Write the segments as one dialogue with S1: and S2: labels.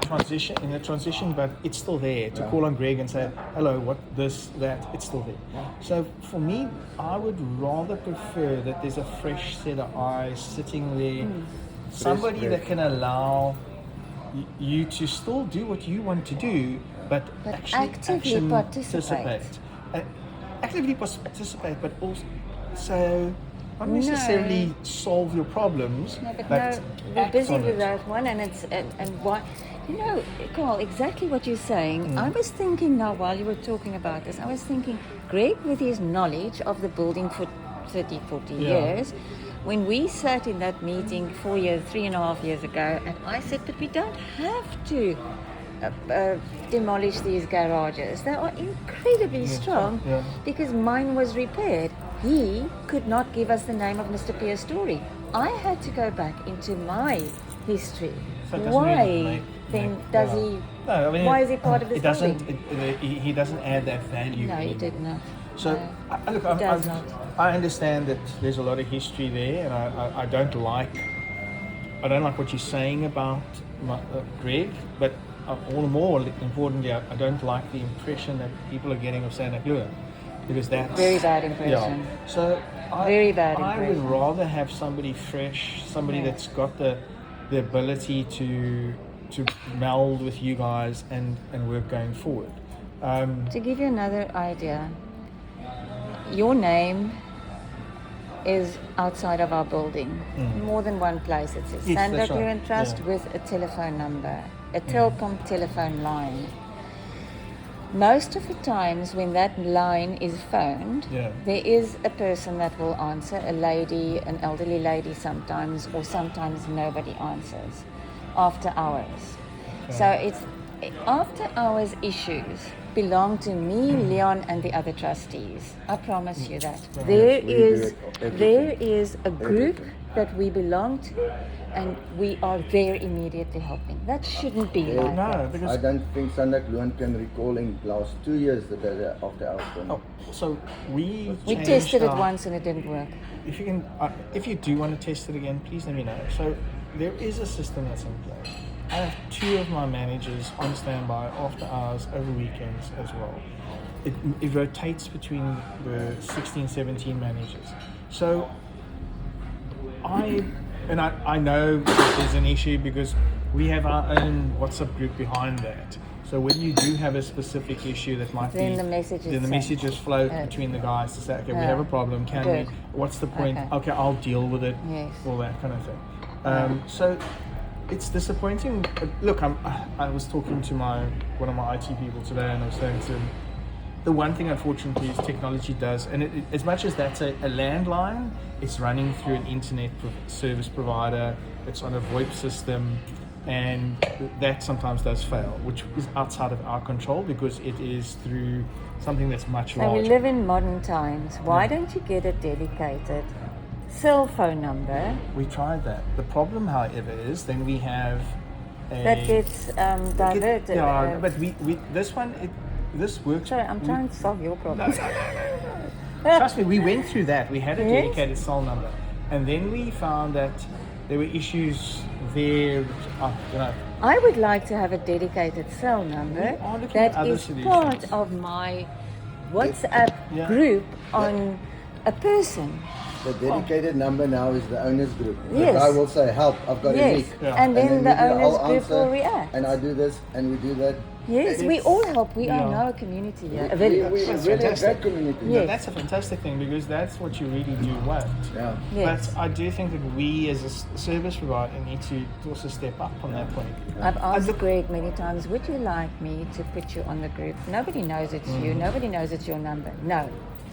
S1: transition in a transition, but it's still there to call on Greg and say, hello, what this, that, it's still there. So for me, I would rather prefer that there's a fresh set of eyes sitting there, somebody that can allow you to still do what you want to do, but
S2: actively participate.
S1: Actively participate, but also not necessarily solve your problems.
S2: No, but we're busy with that one, and why? Carl, exactly what you're saying. I was thinking now while you were talking about this, I was thinking, Greg, with his knowledge of the building for 30, 40 years, when we sat in that meeting 3.5 years ago, and I said, but we don't have to demolish these garages. They are incredibly strong because mine was repaired. He could not give us the name of Mr. Pierre's story. I had to go back into my history.
S1: So
S2: why then does he?
S1: No, I mean,
S2: why is he part of this building?
S1: He doesn't add that value.
S2: No, he did not.
S1: So look, I understand that there's a lot of history there, and I don't like what you're saying about Greg, but all the more importantly, I don't like the impression that people are getting of Santa Cruz, because that's
S2: very bad impression.
S1: Yeah. So
S2: very bad impression.
S1: I would rather have somebody fresh, somebody that's got the ability to meld with you guys and work going forward.
S2: To give you another idea, your name is outside of our building. More than one place. It says Santa Cruz Trust with a telephone number, a Telkom telephone line. Most of the times when that line is phoned, there is a person that will answer, a lady, an elderly lady sometimes, or sometimes nobody answers after hours. So it's after hours issues belong to me, Leon, and the other trustees. I promise you that. There is a group that we belong to, and we are there immediately helping. That shouldn't be like that.
S3: I don't think Santa Cruz can recall in the last 2 years that they're after our
S1: So we
S2: tested it once and it didn't work.
S1: If you do want to test it again, please let me know. So there is a system that's in place. I have 2 of my managers on standby after hours over weekends as well. It rotates between the 16, 17 managers. So I know that there's an issue because we have our own WhatsApp group behind that. So when you do have a specific issue that might
S2: then
S1: the messages float between the guys to say, okay, we have a problem. What's the point? Okay, I'll deal with it.
S2: Yes.
S1: All that kind of thing. So it's disappointing. Look, I was talking to one of my IT people today, and I was saying to him, the one thing, unfortunately, is technology does, and as much as that's a landline, it's running through an internet service provider, it's on a VoIP system, and that sometimes does fail, which is outside of our control because it is through something that's much larger.
S2: So we live in modern times. Why don't you get a dedicated cell phone number?
S1: We tried that. The problem, however, is then we have
S2: that gets diverted.
S1: But this works.
S2: Sorry, I'm trying to solve your problem.
S1: Trust me, we went through that. We had a dedicated cell number, and then we found that there were issues there.
S2: I would like to have a dedicated cell number that is part of my WhatsApp group on a person.
S3: The dedicated number now is the owner's group.
S2: Yes.
S3: The guy will say, help, I've got a leak.
S2: And then the owner's group will react.
S3: And I do this and we do that.
S2: Yes, we all help. We are now a community here, a village.
S3: We're really a great community.
S2: Yes.
S1: That's a fantastic thing because that's what you really do want.
S3: Yeah.
S2: Yes.
S1: But I do think that we as a service provider need to also step up on that point.
S2: I've asked Greg many times, would you like me to put you on the group? Nobody knows it's you. Nobody knows it's your number. No.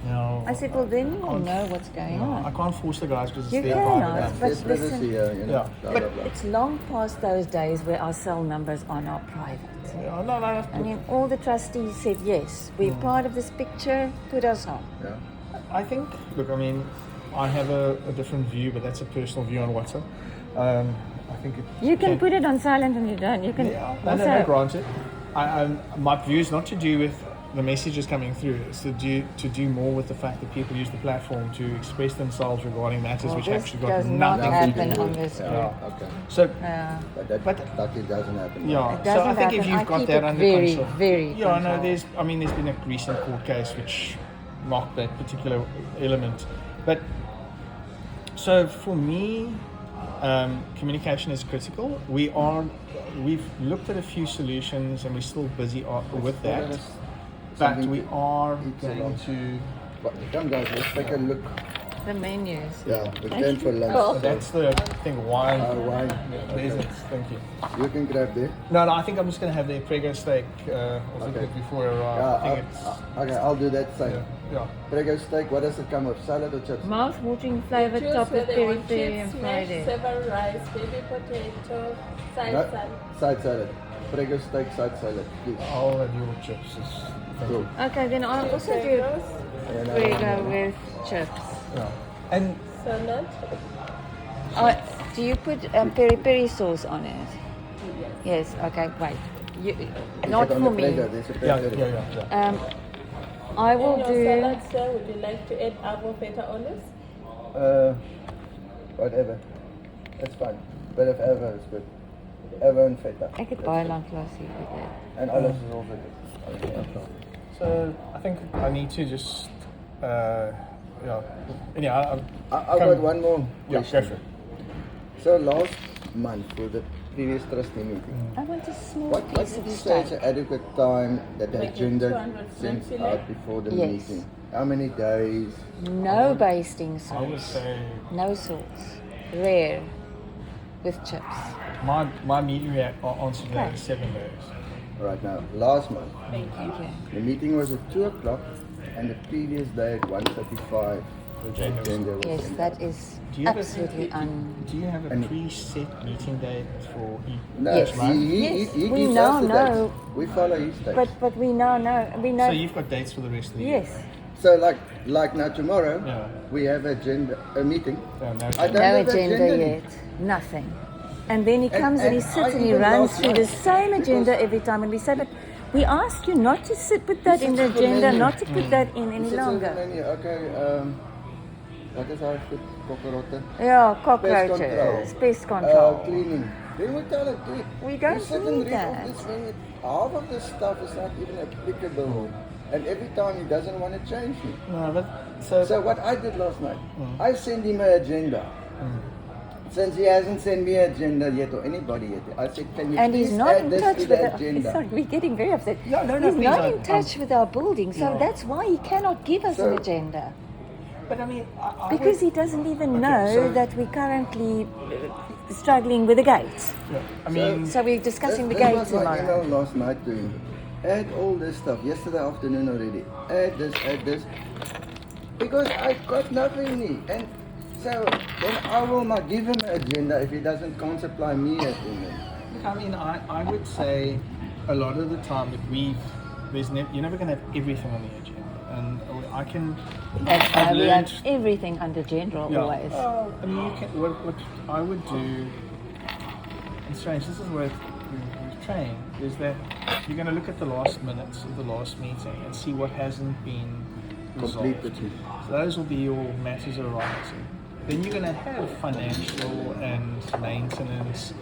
S1: No.
S2: I said, well, then you will know what's going on.
S1: I can't force the guys because it's
S2: You
S1: their
S2: cannot,
S1: private.
S2: but
S3: There's privacy
S2: listen,
S3: here, blah, blah, blah.
S2: it's long past those days where our cell numbers are not private.
S1: Yeah, no.
S2: I mean, all the trustees said, yes, we're part of this picture, put us on.
S3: Yeah.
S1: I think, look, I mean, I have a different view, but that's a personal view on WhatsApp. I think
S2: You can put it on silent and you don't. You can
S1: no, granted. My view is not to do with the message is coming through is to do more with the fact that people use the platform to express themselves regarding matters which
S2: this
S1: actually got
S2: does not
S1: nothing to do
S2: happen
S1: with
S2: on
S1: it.
S2: this group.
S3: Yeah, okay.
S1: So
S2: Yeah.
S3: But luckily it doesn't happen.
S1: yeah,
S2: It
S1: so I
S2: doesn't
S1: think if
S2: happen.
S1: you've
S2: I
S1: got
S2: keep
S1: that
S2: it
S1: under
S2: very,
S1: control,
S2: very
S1: yeah, no,
S2: controlled.
S1: there's been a recent court case which knocked that particular element, but so for me, communication is critical. We've looked at a few solutions and we're still busy with that, but we are going to.
S3: But come guys, let's take a look.
S2: The menus.
S3: Yeah, we came for lunch.
S2: Cool.
S1: So that's the thing. Wine.
S3: Wine.
S1: There's it. Thank you.
S3: You can grab there.
S1: No, I think I'm just going to have the Prego steak. I think
S3: Okay.
S1: before I arrive. I think it's.
S3: Okay, I'll do that same.
S1: Yeah.
S3: Prego steak, what does it come with? Salad or chips?
S2: Mouth-watering flavored
S4: Choose
S2: top with
S4: whether you want
S2: peri-peri and
S4: chips,
S2: fried
S4: mashed,
S2: egg.
S4: several rice, baby potato, side
S3: No?
S4: salad.
S3: Side salad. Prego steak, side salad, please.
S1: I'll have your chips. Thank
S3: Cool.
S1: you.
S2: Okay, then I'll also do
S4: Potatoes,
S3: And,
S2: Prego with chips.
S1: Yeah. And
S4: salad.
S2: Do you put peri-peri sauce on it? Yes. Okay. Wait. Not
S3: on
S2: for
S3: the
S2: me.
S3: Prego, there's a
S1: yeah,
S3: Prego.
S1: yeah.
S2: I will
S4: In your
S2: do.
S4: salad, sir, would you like to add avocado feta olives?
S3: Whatever. That's fine. Bit of avo is good. Avo and feta.
S2: Ek het baie lank laas hier gedoen.
S3: And olives is also good. Okay.
S1: So I think I need to just. Yeah. Anyhow,
S3: I've
S1: come-
S3: got one more
S1: Yeah,
S3: question.
S1: go for it.
S3: So last month for the previous trustee meeting,
S2: I want a small
S3: what
S2: piece
S3: did
S2: of
S3: you say is
S2: steak.
S3: an adequate time that the
S4: Like
S3: agenda
S4: 200
S3: sends
S4: fillet?
S3: out before the
S2: Yes.
S3: meeting? How many days?
S2: No basting
S1: I would
S2: sauce.
S1: say
S2: No sauce. Rare. With chips.
S1: my meeting answer to that
S2: Okay.
S1: is 7 days.
S3: Right now, last month,
S2: Okay.
S3: the meeting was at 2 o'clock and the previous day at 1:35.
S1: The agenda was-
S3: agenda was
S2: Yes,
S3: sent
S2: that
S3: out.
S2: is
S1: Do you have
S2: absolutely
S1: do you have a
S3: And-
S1: preset meeting date for each?
S3: No,
S2: Yes.
S3: he
S2: Yes,
S3: gives
S2: we
S3: us
S2: now
S3: the dates.
S2: know.
S3: We follow his dates.
S2: But we now know. We know.
S1: So you've got dates for the rest of the year?
S2: Yes.
S3: So like now tomorrow,
S1: Yeah.
S3: we have a meeting.
S1: Yeah, no,
S3: I don't
S2: No
S3: have
S2: agenda
S3: yet.
S2: yet. Nothing. And then he
S3: And-
S2: comes and he
S3: and
S2: sits
S3: I
S2: and he
S3: even
S2: runs
S3: last
S2: through the
S3: night,
S2: same agenda
S3: because-
S2: every time. And we say, but we ask you not to put that in the
S3: sits with the
S2: agenda,
S3: menu.
S2: not to put that in
S3: He
S2: any
S3: sits on the
S2: longer.
S3: menu. Okay, what is our food? Cockroach.
S2: Yeah,
S3: Pest
S2: cockroaches,
S3: control.
S2: pest control.
S3: Cleaning. Then we tell it, dude,
S2: We don't
S3: you sit and
S2: need
S3: read
S2: that.
S3: off this menu. Half of this stuff is not even applicable. And every time he doesn't want to change it.
S1: No, but so,
S3: So what I did last night, I sent him an agenda. Since he hasn't sent me an agenda yet or anybody yet, I said, can you
S2: And
S3: please
S2: he's not
S3: add
S2: in
S3: this
S2: touch
S3: to
S2: with
S3: the
S2: the
S3: agenda?
S2: Sorry, we're getting very upset.
S1: No, no,
S2: he's
S1: please,
S2: not
S1: I'm-
S2: in touch with our building, so
S1: No.
S2: that's why he cannot give us an
S3: So-
S2: agenda.
S1: but I mean, I
S2: Because
S1: would,
S2: he doesn't even
S1: Okay,
S2: know
S1: so-
S2: that we're currently struggling with the gates.
S1: yeah, I mean,
S2: So we're discussing the
S3: This
S2: gates
S3: was my
S2: tomorrow.
S3: email last night to him. Add all this stuff. Yesterday afternoon already. Add this. Because I got nothing here. And so then I will not give him an agenda if he can't supply me an agenda.
S1: I mean, I would say a lot of the time that you're never going to have everything on the agenda, and I can.
S2: That's why
S1: I've
S2: we have
S1: learned-
S2: everything under general
S1: Yeah.
S2: always.
S1: I mean, you can. What I would do. It's strange. This is where we've trained is that you're going to look at the last minutes of the last meeting and see what hasn't been resolved.
S3: Completed.
S1: So those will be your matters arising. Then you're going to have financial and maintenance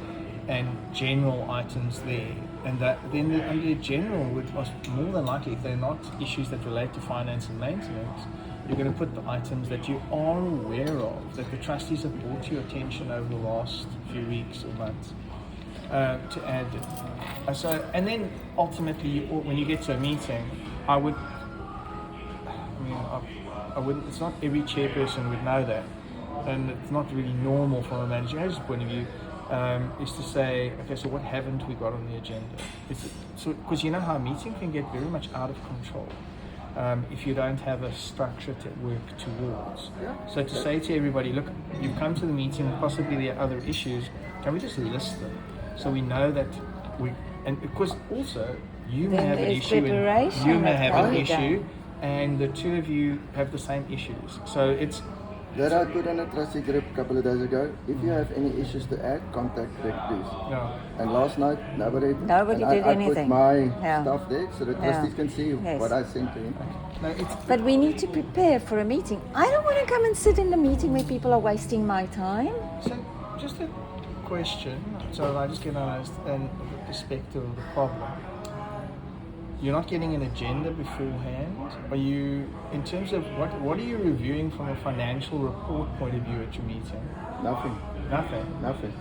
S1: and general items there. And that then under general, which was more than likely, if they're not issues that relate to finance and maintenance, you're going to put the items that you are aware of, that the trustees have brought to your attention over the last few weeks or months, to add it. And then ultimately, when you get to a meeting, I wouldn't. It's not every chairperson would know that, and it's not really normal from a manager's point of view. Is to say, okay, so what haven't we got on the agenda? Because you know how a meeting can get very much out of control if you don't have a structure to work towards. So to say to everybody, look, you've come to the meeting, possibly there are other issues, can we just list them so we know that and because also you may
S2: Then
S1: have an
S2: there's
S1: issue and
S2: preparation
S1: you may
S2: that
S1: have
S2: can
S1: an
S2: be
S1: issue
S2: done.
S1: and the two of you have the same issues. So
S3: that I put on a trustee group a couple of days ago. If you have any issues to add, contact Greg, please.
S1: Yeah.
S3: And last night, nobody
S2: Nobody
S3: and
S2: did
S3: I
S2: anything.
S3: put my
S2: Yeah.
S3: stuff there so the
S2: Yeah.
S3: trustees can see
S2: Yes.
S3: what I sent to him.
S1: No, it's
S2: But we need to prepare for a meeting. I don't want to come and sit in a meeting where people are wasting my time.
S1: so just a question. So I just get an perspective of the problem. You're not getting an agenda beforehand. Are you, in terms of what are you reviewing from a financial report point of view at your meeting?
S3: Nothing.
S1: Nothing.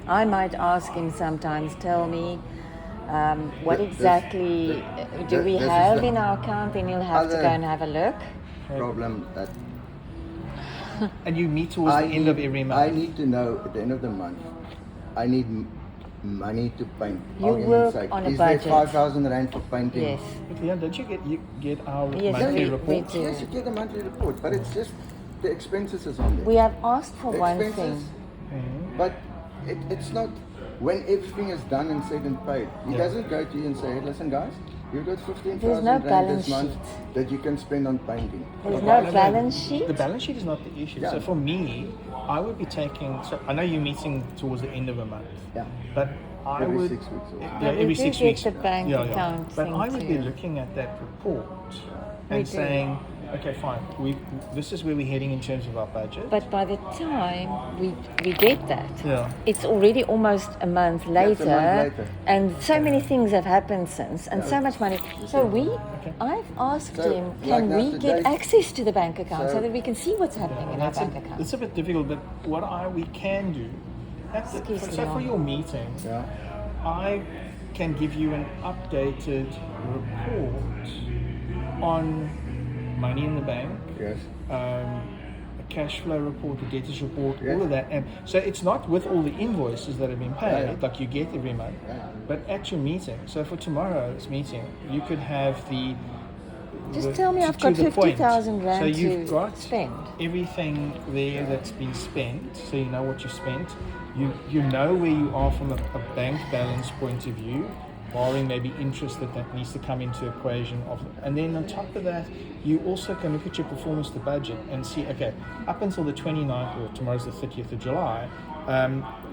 S2: I might ask him sometimes, tell me what
S3: This-
S2: exactly do we
S3: this is
S2: have
S3: the
S2: in our account, then you'll have to
S3: other-
S2: go and have a look.
S3: Problem that
S1: And you meet towards the end of every month.
S3: I need to know at the end of the month. I need money to paint.
S2: You
S3: Argument's
S2: work
S3: sake.
S2: on a
S3: Is
S2: budget.
S3: there 5,000 rand for painting?
S2: Yes.
S1: But yeah, don't you get our
S2: Yes,
S1: monthly
S2: we
S1: report?
S2: do.
S3: Yes, you get a monthly report, but it's just the expenses is on there.
S2: We have asked for
S3: The
S2: one thing.
S3: expenses,
S1: Mhm.
S3: but it's not when everything is done and said and paid. He
S1: Yeah.
S3: doesn't go to you and say, "Hey, listen, guys, you've got 15,000
S2: There's no
S3: rand
S2: balance
S3: this month
S2: sheet.
S3: that you can spend on painting."
S2: There's
S1: Well,
S2: no balance sheet.
S1: The balance sheet is not the issue.
S3: Yeah.
S1: So for me, I would be taking. So I know you're meeting towards the end of a month,
S3: Yeah.
S1: but I
S3: Every
S1: would.
S3: 6 weeks or-
S1: Yeah,
S2: No, we
S1: every
S2: do
S1: 6
S2: get
S1: weeks.
S2: the bank account
S1: But
S2: thing
S1: I would be
S2: too.
S1: looking at that report
S2: We
S1: and
S2: do.
S1: saying, okay, fine. This is where we're heading in terms of our budget.
S2: But by the time we get that,
S1: Yeah.
S2: it's already almost a month later,
S3: It's a month later.
S2: and so many things have happened since, and so much money. So I've asked
S3: So,
S2: him,
S3: like
S2: can
S3: now
S2: we get
S3: today-
S2: access to the bank account so
S3: So-
S2: that we can see what's happening in our
S1: It's
S2: bank account?
S1: it's a bit difficult, but what we can do,
S2: Excuse me,
S1: so for
S2: Ron.
S1: your meeting,
S3: Yeah.
S1: I can give you an updated report on money in the bank,
S3: Yes.
S1: a cash flow report, a debtors report,
S3: Yes.
S1: all of that. And so it's not with all the invoices that have been paid,
S3: Yeah.
S1: like you get every month,
S3: Yeah.
S1: but at your meeting. So for tomorrow's meeting, you could have
S2: Just tell me I've
S1: to
S2: got
S1: the point.
S2: 50,000 rand
S1: So you've
S2: to
S1: got
S2: spend.
S1: everything there that's been spent, so you know what you spent. You know where you are from a bank balance point of view, barring maybe interest that needs to come into equation of, and then on top of that, you also can look at your performance to budget and see, okay, up until the 29th, or tomorrow's the 30th of July,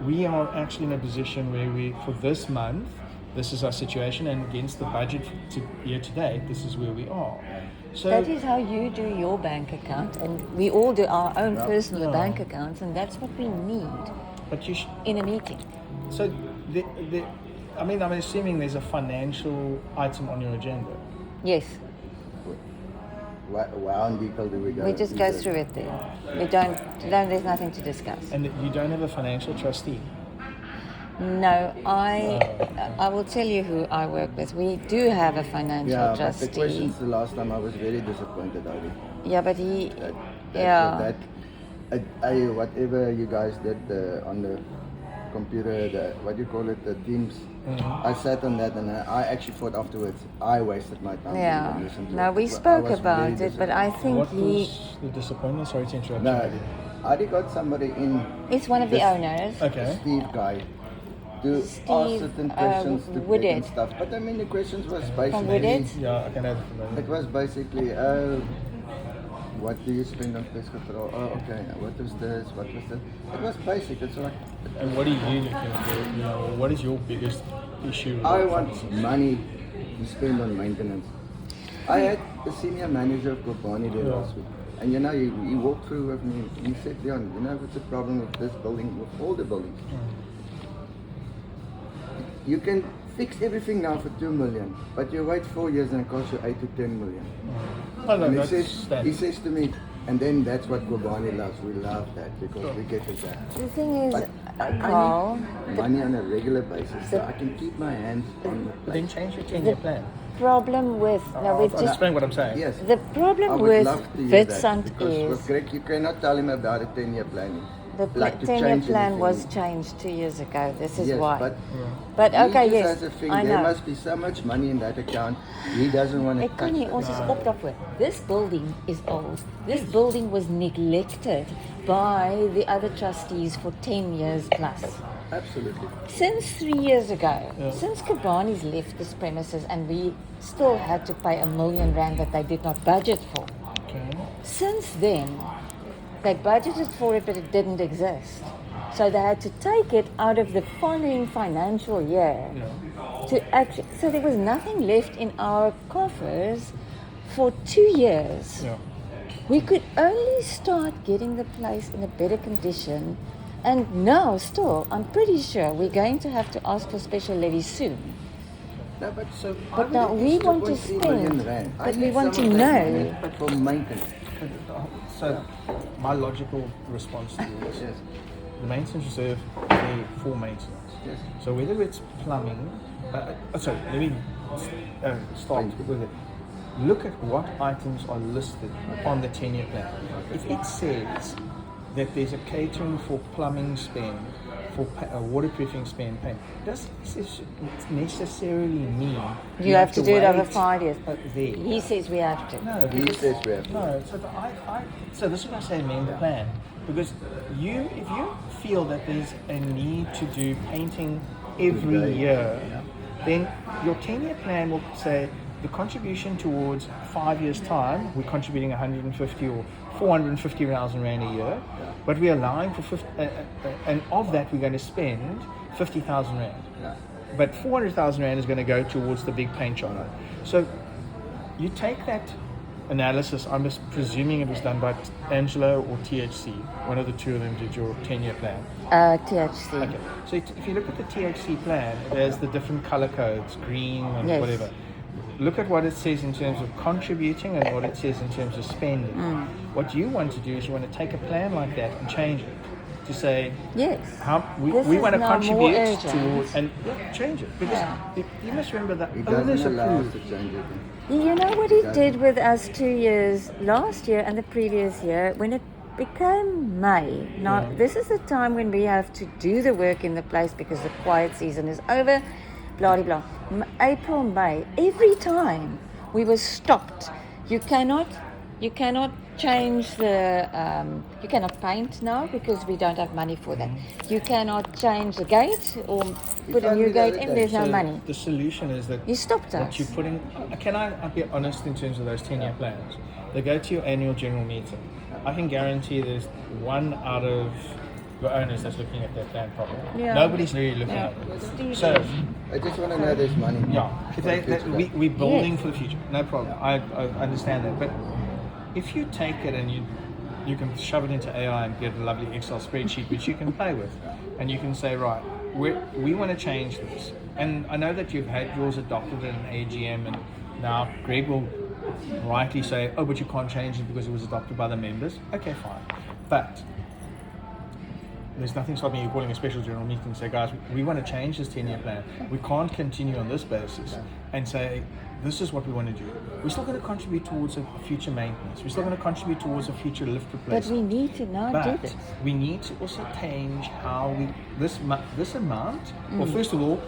S1: we are actually in a position where for this month, this is our situation, and against the budget to year to date, this is where we are. So
S2: That is how you do your bank account, and we all do our own personal
S1: Yeah.
S2: bank accounts, and that's what we need
S1: but you
S2: in a meeting.
S1: so I'm assuming there's a financial item on your agenda.
S2: Yes,
S3: How in detail do we go?
S2: we just go
S3: into-
S2: through it there. We don't, there's nothing to discuss.
S1: And you don't have a financial trustee.
S2: No, I will tell you who I work with. We do have a financial
S3: Yeah, but the
S2: trustee.
S3: questions the last time I was very disappointed, Adi.
S2: Yeah, but he,
S3: That whatever you guys did on the computer, what do you call it, the Teams. I sat on that and I actually thought afterwards I wasted my time.
S2: yeah.
S3: to listen to
S2: No,
S3: it.
S2: we
S3: I
S2: spoke
S3: was
S2: about
S3: very
S2: it, but I think
S1: What
S2: he
S1: was the disappointment? Sorry to interrupt.
S3: No,
S1: you.
S3: Adi got somebody in,
S2: is one of the
S3: This-
S2: owners.
S1: Okay.
S3: Steve guy, to ask
S2: Steve,
S3: certain questions to
S2: Woodard.
S3: get and stuff. But I mean the questions was
S2: From
S3: basically,
S2: Woodard?
S1: Yeah, I can have it.
S3: it was basically, what do you spend on pest control? Oh, okay. What was this? What was that? It was basic. It's like
S1: And what are you looking for? You know, what is your biggest issue? with
S3: I
S1: the
S3: want
S1: finances?
S3: money to spend on maintenance. I had a senior manager of Kobani there last week. And you know, he walked through with me. He said, Leon, you know what's the problem with this building, with all the buildings? You can fix everything now for 2 million, but you wait 4 years and it costs you 8 to 10 million.
S1: Oh, no,
S3: And he
S1: that's
S3: says,
S1: standard.
S3: he says to me, and then that's what Kobani loves. We love that because we get it back.
S2: The thing is,
S3: But
S2: Carl,
S3: I need money on a regular basis so I can keep my hands on the
S1: But then
S3: plate.
S1: change your 10-year plan.
S2: problem with no, we've
S1: I'll
S2: just
S1: explain what I'm saying.
S3: Yes.
S2: the
S3: I
S2: problem
S3: would
S2: with
S3: love to hear that
S2: Witsunt
S3: because
S2: is
S3: with Greg, you cannot tell him about a 10-year plan.
S2: the
S3: Like to
S2: 10-year
S3: change
S2: plan
S3: anything.
S2: was changed 2 years ago. This is
S3: Yes,
S2: why.
S3: but
S2: But okay,
S3: he
S2: yes,
S3: just has a thing,
S2: I
S3: there
S2: know.
S3: must be so much money in that account. He doesn't want to
S2: Ek kan
S3: touch
S2: nie
S3: it.
S2: ons is opdrag voor. This building is old. This building was neglected by the other trustees for 10 years plus.
S3: Absolutely.
S2: Since 3 years ago, since Kobani's left this premises and we still had to pay R1 million that they did not budget for.
S1: Okay.
S2: Since then, They budgeted for it, but it didn't exist. So they had to take it out of the following financial year to actually. So there was nothing left in our coffers for 2 years.
S1: Yeah.
S2: We could only start getting the place in a better condition, and now still, I'm pretty sure we're going to have to ask for special levy soon.
S3: No, but
S2: But now we want to
S3: 2.3 million
S2: spend,
S3: rand.
S2: but
S3: I
S2: we
S3: need
S2: want
S3: some
S2: to
S3: of that
S2: know.
S3: money for maintenance.
S1: So my logical response to you is
S3: Yes.
S1: the maintenance reserve is there for maintenance.
S3: Yes.
S1: So whether it's plumbing, sorry, let me start with it. Look at what items are listed on the 10-year plan. If it says that there's a catering for plumbing spend, for waterproofing spend, paint, doesn't necessarily mean
S2: You have to do it over
S1: wait,
S2: 5 years.
S1: there.
S2: He says we have to.
S1: No,
S3: He
S1: because-
S3: says we have to.
S1: No, so this is what I say amend the plan. Because if you feel that there's a need to do painting every year, then your 10-year plan will say the contribution towards 5 years' time, we're contributing 150 or 450,000 rand a year, but we're allowing for 50, and of that we're going to spend 50,000 rand. But 400,000 rand is going to go towards the big paint job. So you take that analysis, I'm just presuming it was done by Angelo or THC, one of the two of them did your 10-year plan.
S2: THC.
S1: Okay, so if you look at the THC plan, there's the different color codes, green and
S2: Yes.
S1: whatever. Look at what it says in terms of contributing and what it says in terms of spending. What you want to do is you want to take a plan like that and change it to say,
S2: Yes.
S1: we
S2: This
S1: want
S2: is
S1: to
S2: now more
S1: contribute
S2: urgent.
S1: towards, and change it. Because
S2: Yeah.
S1: you must remember that
S3: He
S1: owners
S3: doesn't allow us
S1: approve.
S3: to change it.
S2: You know what he did with us 2 years, last year and the previous year, when it became May. Now, this is the time when we have to do the work in the place because the quiet season is over, blah, blah, blah. April, May, every time we were stopped. You cannot change the, you cannot paint now because we don't have money for that. You cannot change the gate or put a
S3: told
S2: new
S3: me the
S2: gate
S3: other
S2: in,
S3: day.
S2: there's no
S1: So
S2: money.
S1: the solution is that
S2: You stopped
S1: what
S2: us.
S1: you put in. Can I be honest in terms of those 10-year plans? They go to your annual general meeting. I can guarantee there's one out of your owners that's looking at that plan properly.
S2: Yeah.
S1: Nobody's really looking
S2: Yeah.
S1: at it.
S2: Steve
S1: So,
S3: I just want to know there's money.
S1: yeah, if
S3: for the future.
S1: we're building
S2: Yes.
S1: for the future. No problem. I understand that. But if you take it and you can shove it into AI and get a lovely Excel spreadsheet which you can play with, and you can say, right, we want to change this. And I know that you've had yours adopted at an AGM, and now Greg will rightly say, oh, but you can't change it because it was adopted by the members. Okay, fine. But there's nothing stopping you calling a special general meeting and say, guys, we want to change this 10-year plan. We can't continue on this basis and say, this is what we want to do. We're still going to contribute towards a future maintenance. We're still going to contribute towards a future lift
S2: But
S1: replacement.
S2: we need to now do
S1: But
S2: this.
S1: we need to also change how we this amount. Well, first of all,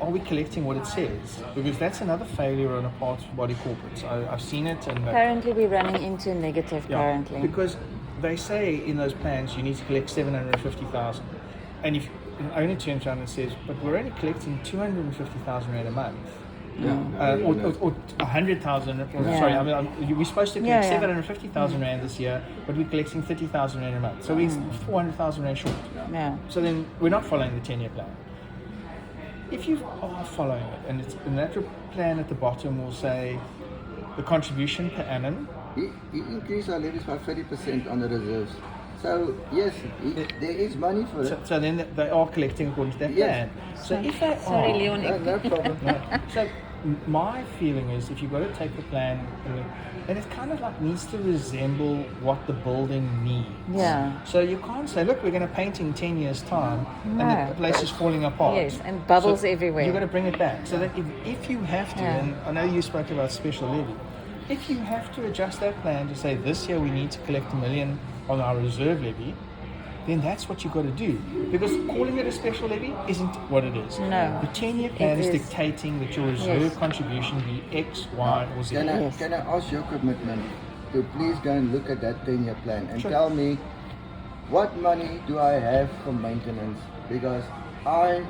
S1: are we collecting what it says? Because that's another failure on the part of body corporates. I've seen it, and
S2: Currently, we're running into a negative currently.
S1: because they say in those plans you need to collect 750,000, and if it only turns around and says, but we're only collecting 250,000 rand a month. Or 100,000.
S2: Yeah.
S1: Sorry, we're supposed to collect
S2: Yeah.
S1: 750,000 rand this year, but we're collecting 30,000 rand a month. So we're 400,000 rand short.
S2: Yeah.
S1: So then we're not following the 10-year plan. If you are following it, and it's in that plan at the bottom will say the contribution per annum.
S3: He increased our levies by 30% on the reserves. So, yes, there is money for it.
S1: So then they are collecting according to that
S3: Yes.
S1: plan. So if they
S2: Sorry,
S1: are,
S2: Leonie.
S3: No problem.
S1: no. So my feeling is if you've got to take the plan, and it kind of like needs to resemble what the building needs.
S2: Yeah.
S1: So you can't say, look, we're going to paint in 10 years' time,
S2: No.
S1: and the place is falling apart.
S2: Yes, and bubbles
S1: So
S2: everywhere.
S1: You've got to bring it back. So that if you have to,
S2: Yeah.
S1: and I know you spoke about special levy, if you have to adjust that plan to say this year we need to collect 1 million on our reserve levy, then that's what you've got to do. Because calling it a special levy isn't what it is.
S2: No.
S1: The 10-year plan
S2: It
S1: is
S2: is.
S1: dictating that your reserve
S2: Yes.
S1: contribution be X, Y, or Z.
S2: Yes.
S3: Can I ask your commitment to please go and look at that 10-year plan and
S1: Sure.
S3: tell me what money do I have for maintenance? Because I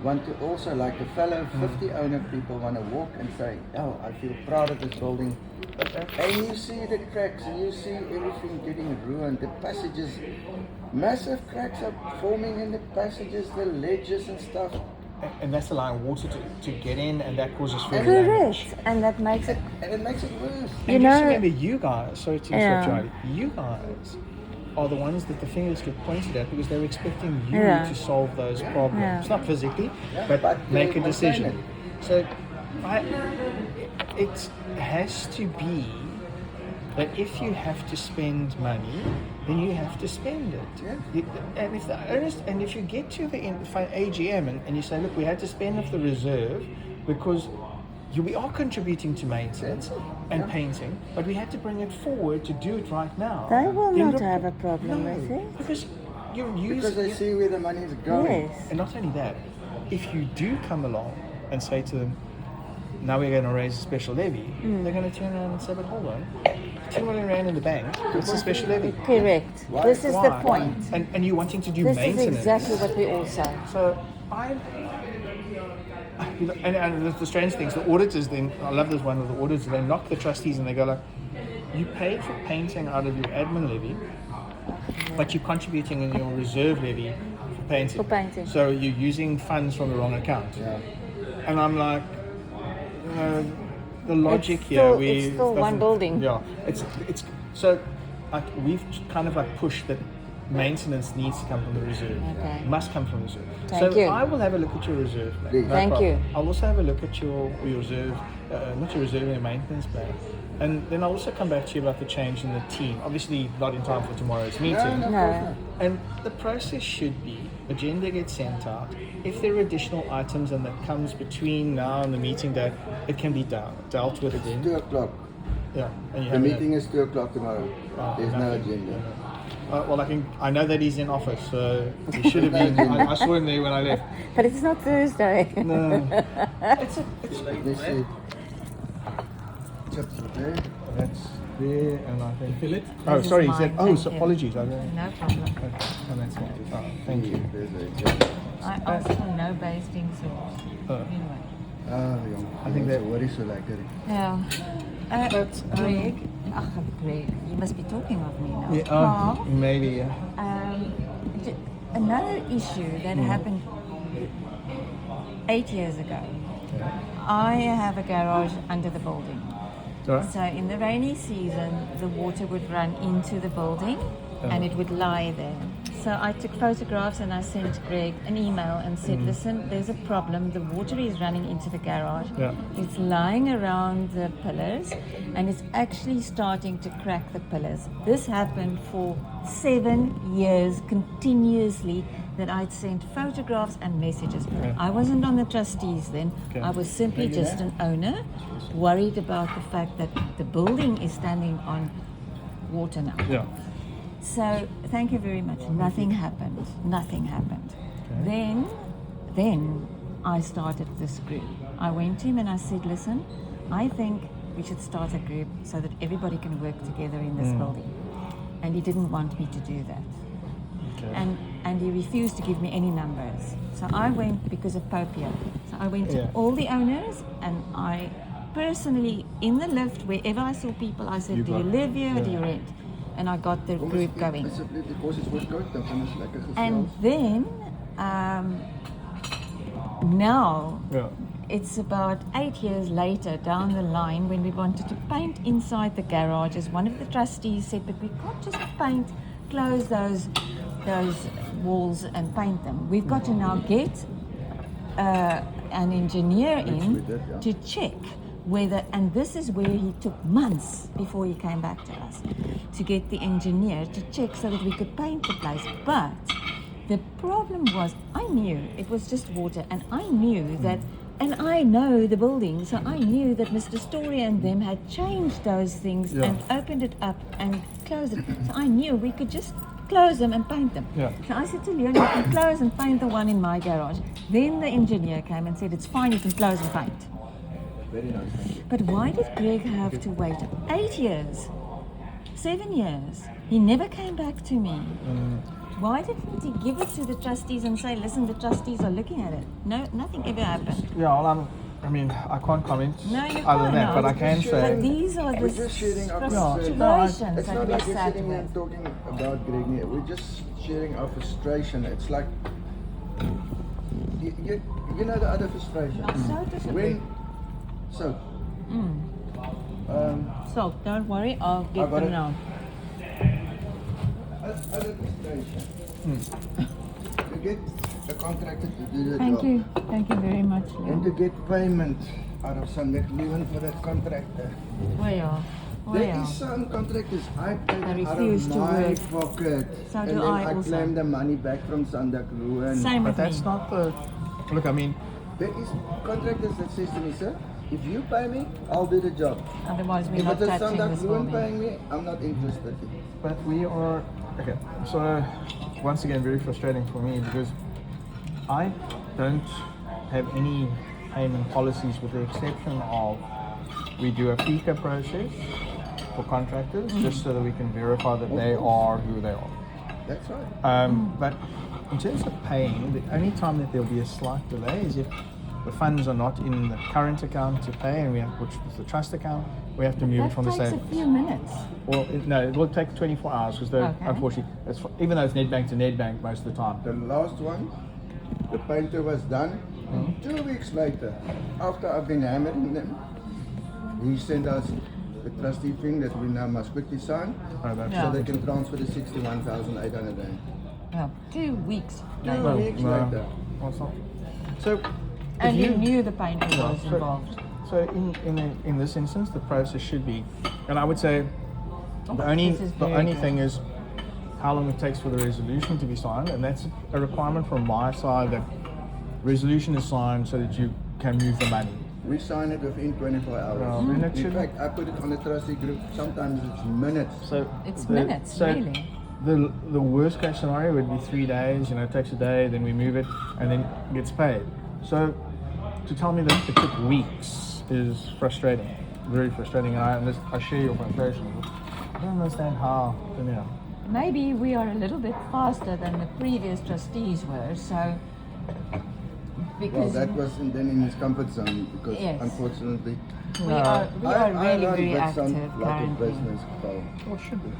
S3: want to also, like the fellow 50 owner people, want to walk and say, oh, I feel proud of this building. And you see the cracks, and you see everything getting ruined. The passages, massive cracks are forming in the passages, the ledges and stuff.
S1: And that's allowing water to get in, and that causes further damage.
S2: Correct. And that makes it.
S3: And it makes it worse.
S2: You
S1: And just
S2: know-
S1: remember, you guys, sorry to
S2: Yeah.
S1: interrupt, Charlie, you guys are the ones that the fingers get pointed at because they're expecting you
S2: Yeah.
S1: to solve those problems.
S2: Yeah.
S1: Not physically,
S3: Yeah,
S1: but
S3: but
S1: make a
S3: to
S1: decision.
S3: maintain
S1: So it has to be that if you have to spend money, then you have to spend it.
S3: Yeah.
S1: And if the owners, and if you get to the AGM and you say, look, we had to spend off the reserve because we are contributing to maintenance and painting, but we had to bring it forward to do it right now.
S2: They will
S1: Then
S2: not
S1: look-
S2: have a problem
S1: No,
S2: with it.
S1: because you're using.
S3: Because they see where the money is going.
S2: Yes.
S1: And not only that, if you do come along and say to them, now we're going to raise a special levy, they're going to turn around and say, but hold on, 2 million rand in the bank, what's a special levy?
S2: Correct.
S3: Why?
S2: This is the
S1: Why?
S2: point.
S1: And you're wanting to do
S2: This
S1: maintenance.
S2: is exactly what we all say.
S1: So and the strange thing is the auditors then, I love this one of the auditors, they knock the trustees and they go like, you paid for painting out of your admin levy, but you're contributing in your reserve levy for painting.
S2: For painting.
S1: So you're using funds from the wrong account.
S3: Yeah.
S1: And I'm like, the logic
S2: It's
S1: here,
S2: still- it's still one
S1: doesn't-
S2: building.
S1: Yeah, it's so like we've kind of like pushed that maintenance needs to come from the reserve.
S2: Okay.
S1: Must come from the reserve.
S2: Thank
S1: so
S2: you.
S1: I will have a look at your reserve plan.
S3: Please.
S2: Thank
S1: problem.
S2: you.
S1: I'll also have a look at your reserve, not your reserve, your maintenance plan. And then I'll also come back to you about the change in the team. Obviously, not in time for tomorrow's meeting.
S2: No.
S1: And the process should be, agenda gets sent out. If there are additional items and that comes between now and the meeting day, it can be dealt with again.
S3: 2 o'clock.
S1: Yeah. And you
S3: The
S1: have
S3: meeting is 2 o'clock tomorrow.
S1: Oh,
S3: There's no
S1: nothing.
S3: agenda.
S1: Well, I know that he's in office, so he should have been. I saw him there when I left.
S2: But it's not Thursday.
S1: No.
S3: Let's see. Chips are there.
S1: That's there, and I think.
S5: Fill it.
S1: Oh,
S2: This is
S1: sorry. He
S2: mine,
S1: said. Oh,
S2: thank
S1: so
S2: you.
S1: apologies. I don't.
S2: No problem.
S1: Okay. Oh, that's fine. Oh, thank you.
S3: There's the agenda.
S2: I asked for no basting sauce.
S1: Oh.
S2: Anyway.
S3: Ah, jong.
S1: I think that-
S3: What is so lekker?
S2: Yeah.
S1: But,
S2: Greg. Greg, you must be talking of me now.
S1: Yeah.
S2: Carl,
S1: Maybe. Yeah.
S2: Another issue that happened 8 years ago. I have a garage under the building.
S1: Alright.
S2: So in the rainy season, the water would run into the building and it would lie there. So I took photographs and I sent Greg an email and said, listen, there's a problem. The water is running into the garage.
S1: Yeah.
S2: It's lying around the pillars and it's actually starting to crack the pillars. This happened for 7 years continuously that I'd sent photographs and messages. I wasn't on the trustees then.
S1: Okay.
S2: I was simply just an owner worried about the fact that the building is standing on water now.
S1: Yeah.
S2: So thank you very much. Nothing happened. Nothing happened. Then I started this group. I went to him and I said, listen, I think we should start a group so that everybody can work together in this building. And he didn't want me to do that.
S1: Okay.
S2: And he refused to give me any numbers. So I went because of Popia. So I went to
S1: Yeah.
S2: all the owners and I personally, in the lift, wherever I saw people, I said, do you live here or do you rent? And I got the group going.
S3: Asseblief die kos is oorskoud, dan kan ons lekker gesels.
S2: And then, now,
S1: Yeah.
S2: it's about 8 years later down the line when we wanted to paint inside the garage, as one of the trustees said, but we can't just paint, close those walls and paint them. We've got to now get an engineer in
S3: we did, yeah.
S2: to check whether, and this is where he took months before he came back to us, to get the engineer to check so that we could paint the place. But the problem was, I knew it was just water, and I knew that, and I know the building, so I knew that Mr. Story and them had changed those things
S1: Yeah.
S2: and opened it up and closed it. So I knew we could just close them and paint them.
S1: Yeah.
S2: So I said to Leon, you can close and paint the one in my garage. Then the engineer came and said, it's fine, you can close and paint.
S3: Very nice, thank you.
S2: But why did Greg have to wait 8 years, 7 years? He never came back to me. Why didn't he give it to the trustees and say, listen, the trustees are looking at it? No, nothing ever happened.
S1: Yeah, well, I mean, I can't comment
S2: No, you
S1: other than
S2: can't.
S1: that, but I can
S2: But
S1: say.
S2: these are the
S3: We're just sharing our
S2: situations
S3: frustrations. It's
S2: that
S3: not
S2: we
S3: like we're
S2: sat
S3: sitting here
S2: with.
S3: and talking about Greg here. We're just sharing our frustration. It's like you know the other frustration.
S2: So disagree.
S3: When so
S2: So don't worry, I'll
S3: I
S2: get
S3: got
S2: them
S3: it.
S2: now.
S3: other frustration. To get a contractor to do the
S2: Thank
S3: job
S2: you very much,
S3: and to
S2: Leon.
S3: get payment out of Sunday Cleveland for that contractor. There is some contractors I pay
S2: They
S3: out
S2: refuse
S3: of
S2: to
S3: my
S2: work.
S3: pocket,
S2: So
S3: and
S2: do
S3: then
S2: I
S3: I
S2: also.
S3: claim the money back from Sunday Cleveland.
S2: Same
S1: But
S2: with me.
S1: that's not the. Look, I mean,
S3: There is contractors that says to me, sir, if you pay me, I'll do the job.
S2: Otherwise, we're
S3: If
S2: not
S3: it's a
S2: touching
S3: Sunday
S2: this
S3: Cleveland
S2: building.
S3: paying me, I'm not interested.
S1: but we are. Okay, so once again, very frustrating for me because I don't have any payment policies with the exception of we do a FICA process for contractors just so that we can verify that they are who they are.
S3: That's right.
S1: But in terms of paying, the only time that there'll be a slight delay is if the funds are not in the current account to pay, and which is the trust account, we have to move it
S2: That
S1: from the
S2: takes a
S1: savings.
S2: few minutes.
S1: Well, it will take 24 hours because
S2: Okay.
S1: unfortunately, even though it's Nedbank to Nedbank most of the time.
S3: The last one, the painter was done. 2 weeks later, after I've been hammering them, he sent us the trustee thing that we now must quickly sign
S1: Oh, that's
S2: Yeah.
S3: so they can transfer the 61,800 rand.
S2: No, 2 weeks.
S3: 2 weeks
S1: no.
S3: later.
S1: Well, it's not. So,
S2: And
S1: if
S2: you knew the painter
S1: Yeah,
S2: was
S1: so-
S2: involved.
S1: So in this instance, the process should be, and I would say the only
S2: this is very
S1: only
S2: good.
S1: thing is how long it takes for the resolution to be signed, and that's a requirement from my side that resolution is signed so that you can move the money.
S3: We sign it within 24 hours.
S1: Well, then it
S3: In
S1: should-
S3: fact, I put it on the trustee group. Sometimes it's minutes.
S1: So
S2: It's minutes, really.
S1: The worst case scenario would be 3 days. It takes a day, then we move it, and then it gets paid. So to tell me that it took weeks is frustrating, very frustrating. And I share your frustration. I don't understand how.
S2: Maybe we are a little bit faster than the previous trustees were, so
S3: Well,
S2: because
S3: that was then in his comfort zone because
S2: Yes.
S3: unfortunately,
S2: we are
S3: I
S2: really
S3: run
S2: very
S3: with
S2: active
S3: some like a
S2: currently.
S3: business call.
S1: Well, it should be.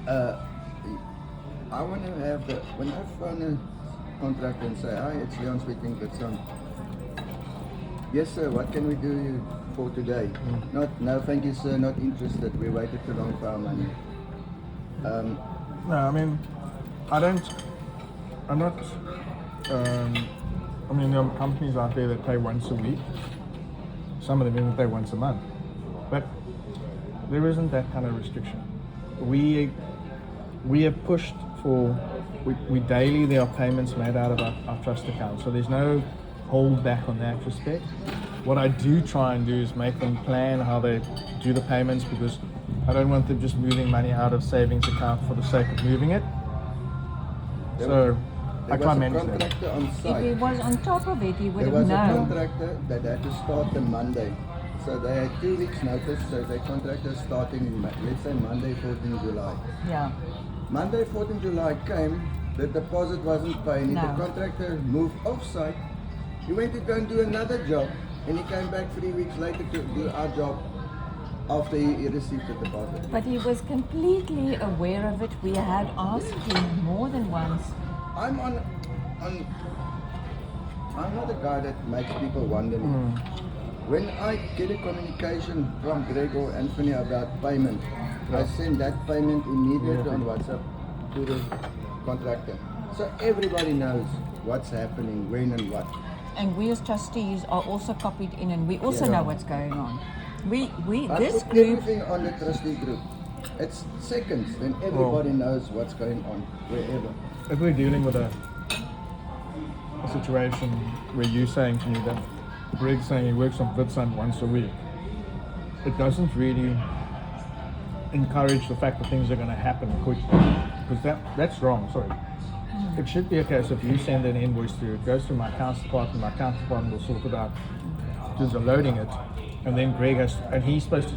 S3: I want to have the when I phone a contractor and say, "Hi, it's Leon speaking," but yes, sir. What can we do for today? Not, no, thank you, sir. Not interested. We waited too long for our money.
S1: No, I mean, I'm not. I mean, there are companies out there that pay once a week. Some of them even pay once a month. But there isn't that kind of restriction. We have pushed for, we daily there are payments made out of our trust account. So there's no hold back on that respect. What I do try and do is make them plan how they do the payments because I don't want them just moving money out of savings account for the sake of moving it. So I
S3: There
S1: can't
S3: was a
S1: manage that.
S3: contractor on
S2: if he
S3: site.
S2: was on top of it, he would
S3: There
S2: have
S3: was a
S2: known.
S3: contractor that had to start on Monday. So they had 2 weeks notice, so the contractor starting in, let's say Monday, 14th July.
S2: Yeah.
S3: Monday, 14th July came, the deposit wasn't paid.
S2: No.
S3: The contractor moved off-site. He went to go and do another job, and he came back 3 weeks later to do our job after he received the deposit.
S2: But he was completely aware of it. We had asked him more than once.
S3: I'm not a guy that makes people wonder. When I get a communication from Greg or Anthony about payment, I send that payment immediately on WhatsApp to the contractor. So everybody knows what's happening, when and what.
S2: And we as trustees are also copied in, and we also
S3: Yeah.
S2: know what's going on. We
S3: I
S2: this
S3: put
S2: group.
S3: everything on the trustee group. It's seconds, then everybody knows what's going on, wherever.
S1: If we're dealing with a situation where you're saying to me that Greg's saying he works on VidSun once a week, it doesn't really encourage the fact that things are going to happen quickly. Because that's wrong, sorry. It should be a case of you send an invoice through, it goes to my accounts department, my accounts department will sort it out, just loading it, and then Greg has, and he's supposed to,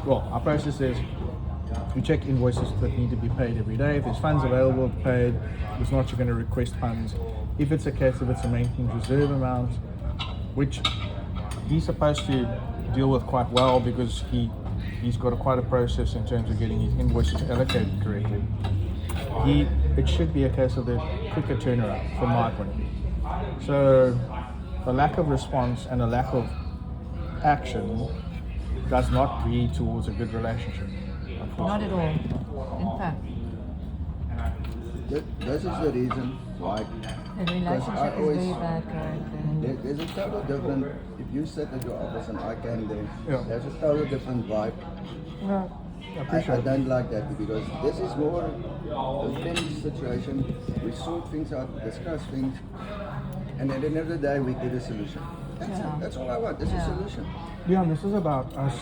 S1: well, our process is, we check invoices that need to be paid every day. If there's funds available, paid. If it's not, you're going to request funds. If it's a case of it's a maintenance reserve amount, which he's supposed to deal with quite well because he's got quite a process in terms of getting his invoices allocated correctly. It should be a case of the quicker turnaround from my point of view. So a lack of response and a lack of action does not lead towards a good relationship.
S2: Not at all. In fact,
S3: This is the reason why.
S2: the relationship is very bad, correct?
S3: There's a total different. If you sit at your office and I came there,
S1: Yeah.
S3: there's a total different vibe.
S1: No, I
S3: I
S1: appreciate it.
S3: don't like that because this is more a friendly situation. We sort things out, discuss things, and at the end of the day, we get a solution. That's
S2: Yeah.
S3: it. That's all I want. It's a solution.
S1: Yeah, this is about us.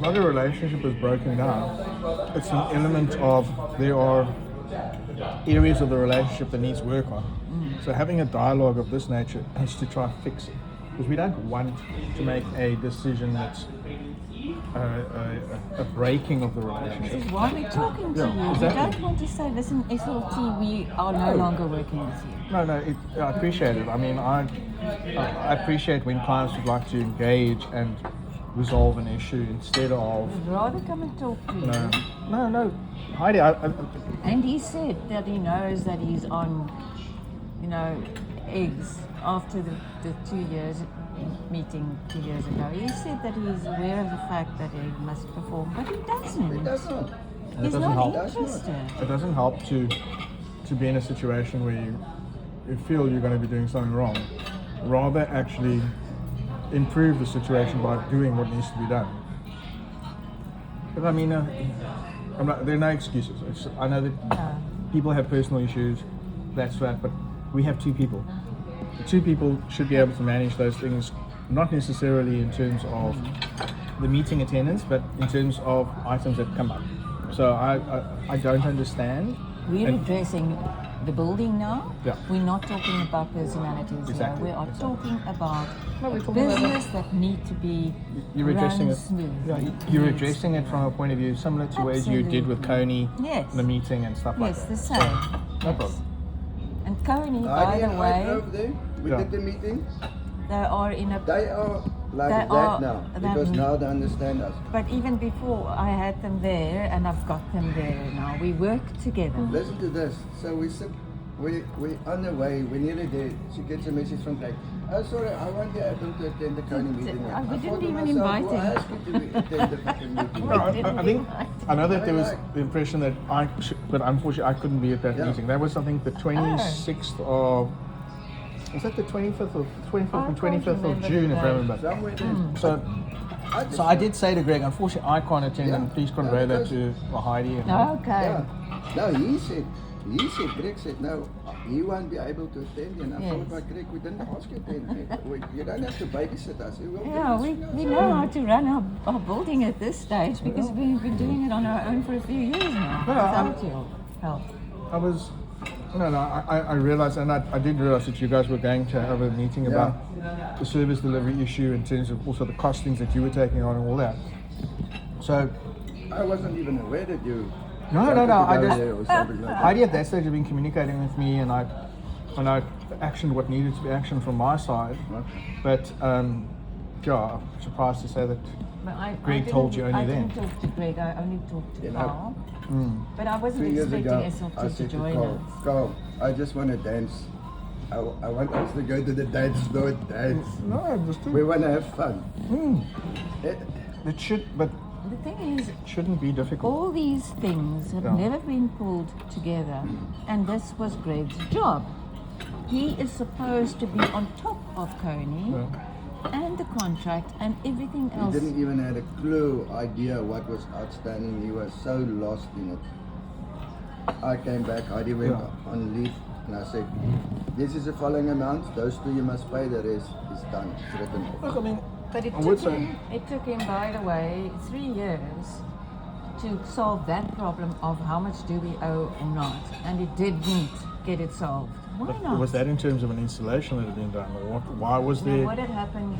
S1: Not a relationship is broken down. It's an element of there are areas of the relationship that needs work on. So having a dialogue of this nature is to try to fix it, because we don't want to make a decision that's a breaking of the relationship.
S2: This is why we're talking to
S1: Yeah,
S2: you.
S1: exactly.
S2: We don't want to say, listen, SLT, we are no longer working with you.
S1: No, I appreciate it. I mean, I appreciate when clients would like to engage and resolve an issue instead of
S2: I'd rather come and talk to you.
S1: no. Heidi,
S2: And he said that he knows that he's on, eggs after the 2 years meeting 2 years ago. He said that he's aware of the fact that he must perform, but he doesn't.
S3: It does not.
S2: He's
S1: doesn't
S2: not
S1: help.
S2: interested.
S1: it doesn't help to be in a situation where you feel you're going to be doing something wrong. Rather actually improve the situation by doing what needs to be done. But I mean, there are no excuses. I know that
S2: No.
S1: people have personal issues, that's that, but we have two people. The two people should be able to manage those things, not necessarily in terms of the meeting attendance, but in terms of items that come up. So I don't understand.
S2: We're
S1: And-
S2: addressing the building now.
S1: Yeah.
S2: We're not talking about personalities
S1: Exactly,
S2: here. We are
S1: exactly.
S2: talking about
S1: No, we're
S2: a
S1: talking about-
S2: business that need to be
S1: You're addressing
S2: run
S1: it.
S2: smooth.
S1: Yeah, you're addressing it from a point of view similar to as you did with Coney,
S2: Yes.
S1: the meeting and stuff like
S2: Yes,
S1: that.
S2: the same.
S1: So, no
S2: Yes.
S1: problem.
S2: And Coney, by
S3: Heidi
S2: the
S3: and I
S2: way,
S3: drove there. We
S1: Yeah.
S3: did the meeting.
S2: they are in a.
S3: They are like
S2: They
S3: that
S2: are-
S3: now
S2: that-
S3: because now they understand us.
S2: But even before, I had them there, and I've got them there now. We work together.
S3: Listen to this. So we sit. We on the way. We're nearly there. She gets a message from Greg. Oh, sorry, I won't be able to attend the Coney meeting.
S2: We
S3: I
S2: didn't
S3: thought to
S2: even
S3: myself,
S2: invite
S3: who
S2: him.
S3: asked you to attend the fucking meeting?
S1: No, I think I know that there was
S3: Right.
S1: the impression that but unfortunately I couldn't be at that
S3: Yeah.
S1: meeting. That was something the 26th of. Was that the 25th or 25th and 25th of
S2: remember
S1: June,
S2: the
S1: if I
S2: date.
S1: remember?
S3: Somewhere there.
S1: So,
S3: just
S1: so I did say to Greg, unfortunately I can't attend,
S3: Yeah.
S1: and please convey that to Heidi. And,
S2: Okay.
S3: Yeah. No, he said, Greg said, no, he won't be able to attend. And I
S2: Yes.
S3: thought, but Greg, we didn't ask you to attend. You don't have to babysit us. We will
S2: Yeah,
S3: do
S2: we
S3: this.
S2: know how to run our building at this stage because we've been doing it on our own for a few years now.
S1: No,
S2: Without your help.
S1: I was, I realized, and I did realize that you guys were going to have a meeting
S3: Yeah.
S1: about the service delivery issue in terms of also the costings that you were taking on and all that. So,
S3: I wasn't even aware that you.
S1: No,
S3: wanted to
S1: I
S3: go
S1: just-
S3: there or something like that.
S1: Heidi at that stage had been communicating with me, and I actioned what needed to be actioned from my side.
S3: Okay.
S1: But yeah, I'm surprised to say that.
S2: But
S1: Greg
S2: didn't-
S1: told you only
S2: I
S1: then.
S2: didn't talk to Greg, I only talked to
S3: You know,
S2: Carl. But I
S3: 3
S2: wasn't
S3: years
S2: expecting
S3: ago, I
S2: SLT to
S3: said to
S2: join
S3: Carl,
S2: us.
S3: Carl, I just want to dance. I want us to go to the dance floor and dance.
S1: No, I understood.
S3: We want to have fun. Eh,
S1: It should, but
S2: The thing is,
S1: it shouldn't be difficult.
S2: all these things have
S1: Yeah.
S2: never been pulled together, and this was Greg's job. He is supposed to be on top of Coney and the contract and everything
S3: He
S2: else.
S3: didn't even have a clue, idea what was outstanding. He was so lost in it. I came back, Heidi went
S1: Yeah.
S3: on leave, and I said, this is the following amount, those two you must pay, the rest is done, it's written off.
S1: Look, I mean,
S2: But
S1: I would say,
S2: it took him, by the way, 3 years to solve that problem of how much do we owe or not, and it didn't get it solved. Why not?
S1: was that in terms of an installation that had been done, or what? Why was
S2: No,
S1: there?
S2: what had happened,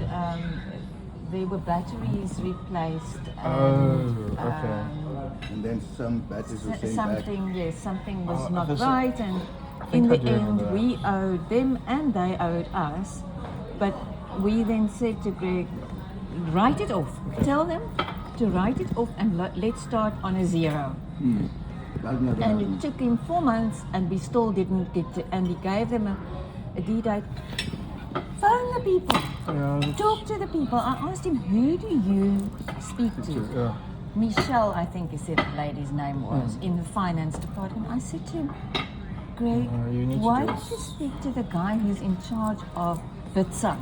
S2: there were batteries replaced
S1: Oh,
S2: and
S1: okay.
S3: And then some batteries were sent back.
S2: something was
S1: Oh,
S2: not
S1: this-
S2: right, and
S1: think
S2: in
S1: I
S2: the
S1: do
S2: end
S1: remember that.
S2: we owed them and they owed us But we then said to Greg, write it off. Tell them to write it off and let's start on a zero.
S3: That's not
S2: And
S3: right.
S2: it took him 4 months and we still didn't get to, and he gave them a D-date. Phone the people.
S1: Yeah,
S2: Talk to the people. I asked him, who do you speak to?
S1: yeah.
S2: Michelle, I think he said the lady's name was, in the finance department. I said to him, Greg,
S1: You need to
S2: why
S1: do
S2: don't
S1: this.
S2: you speak to the guy who's in charge of Witsand?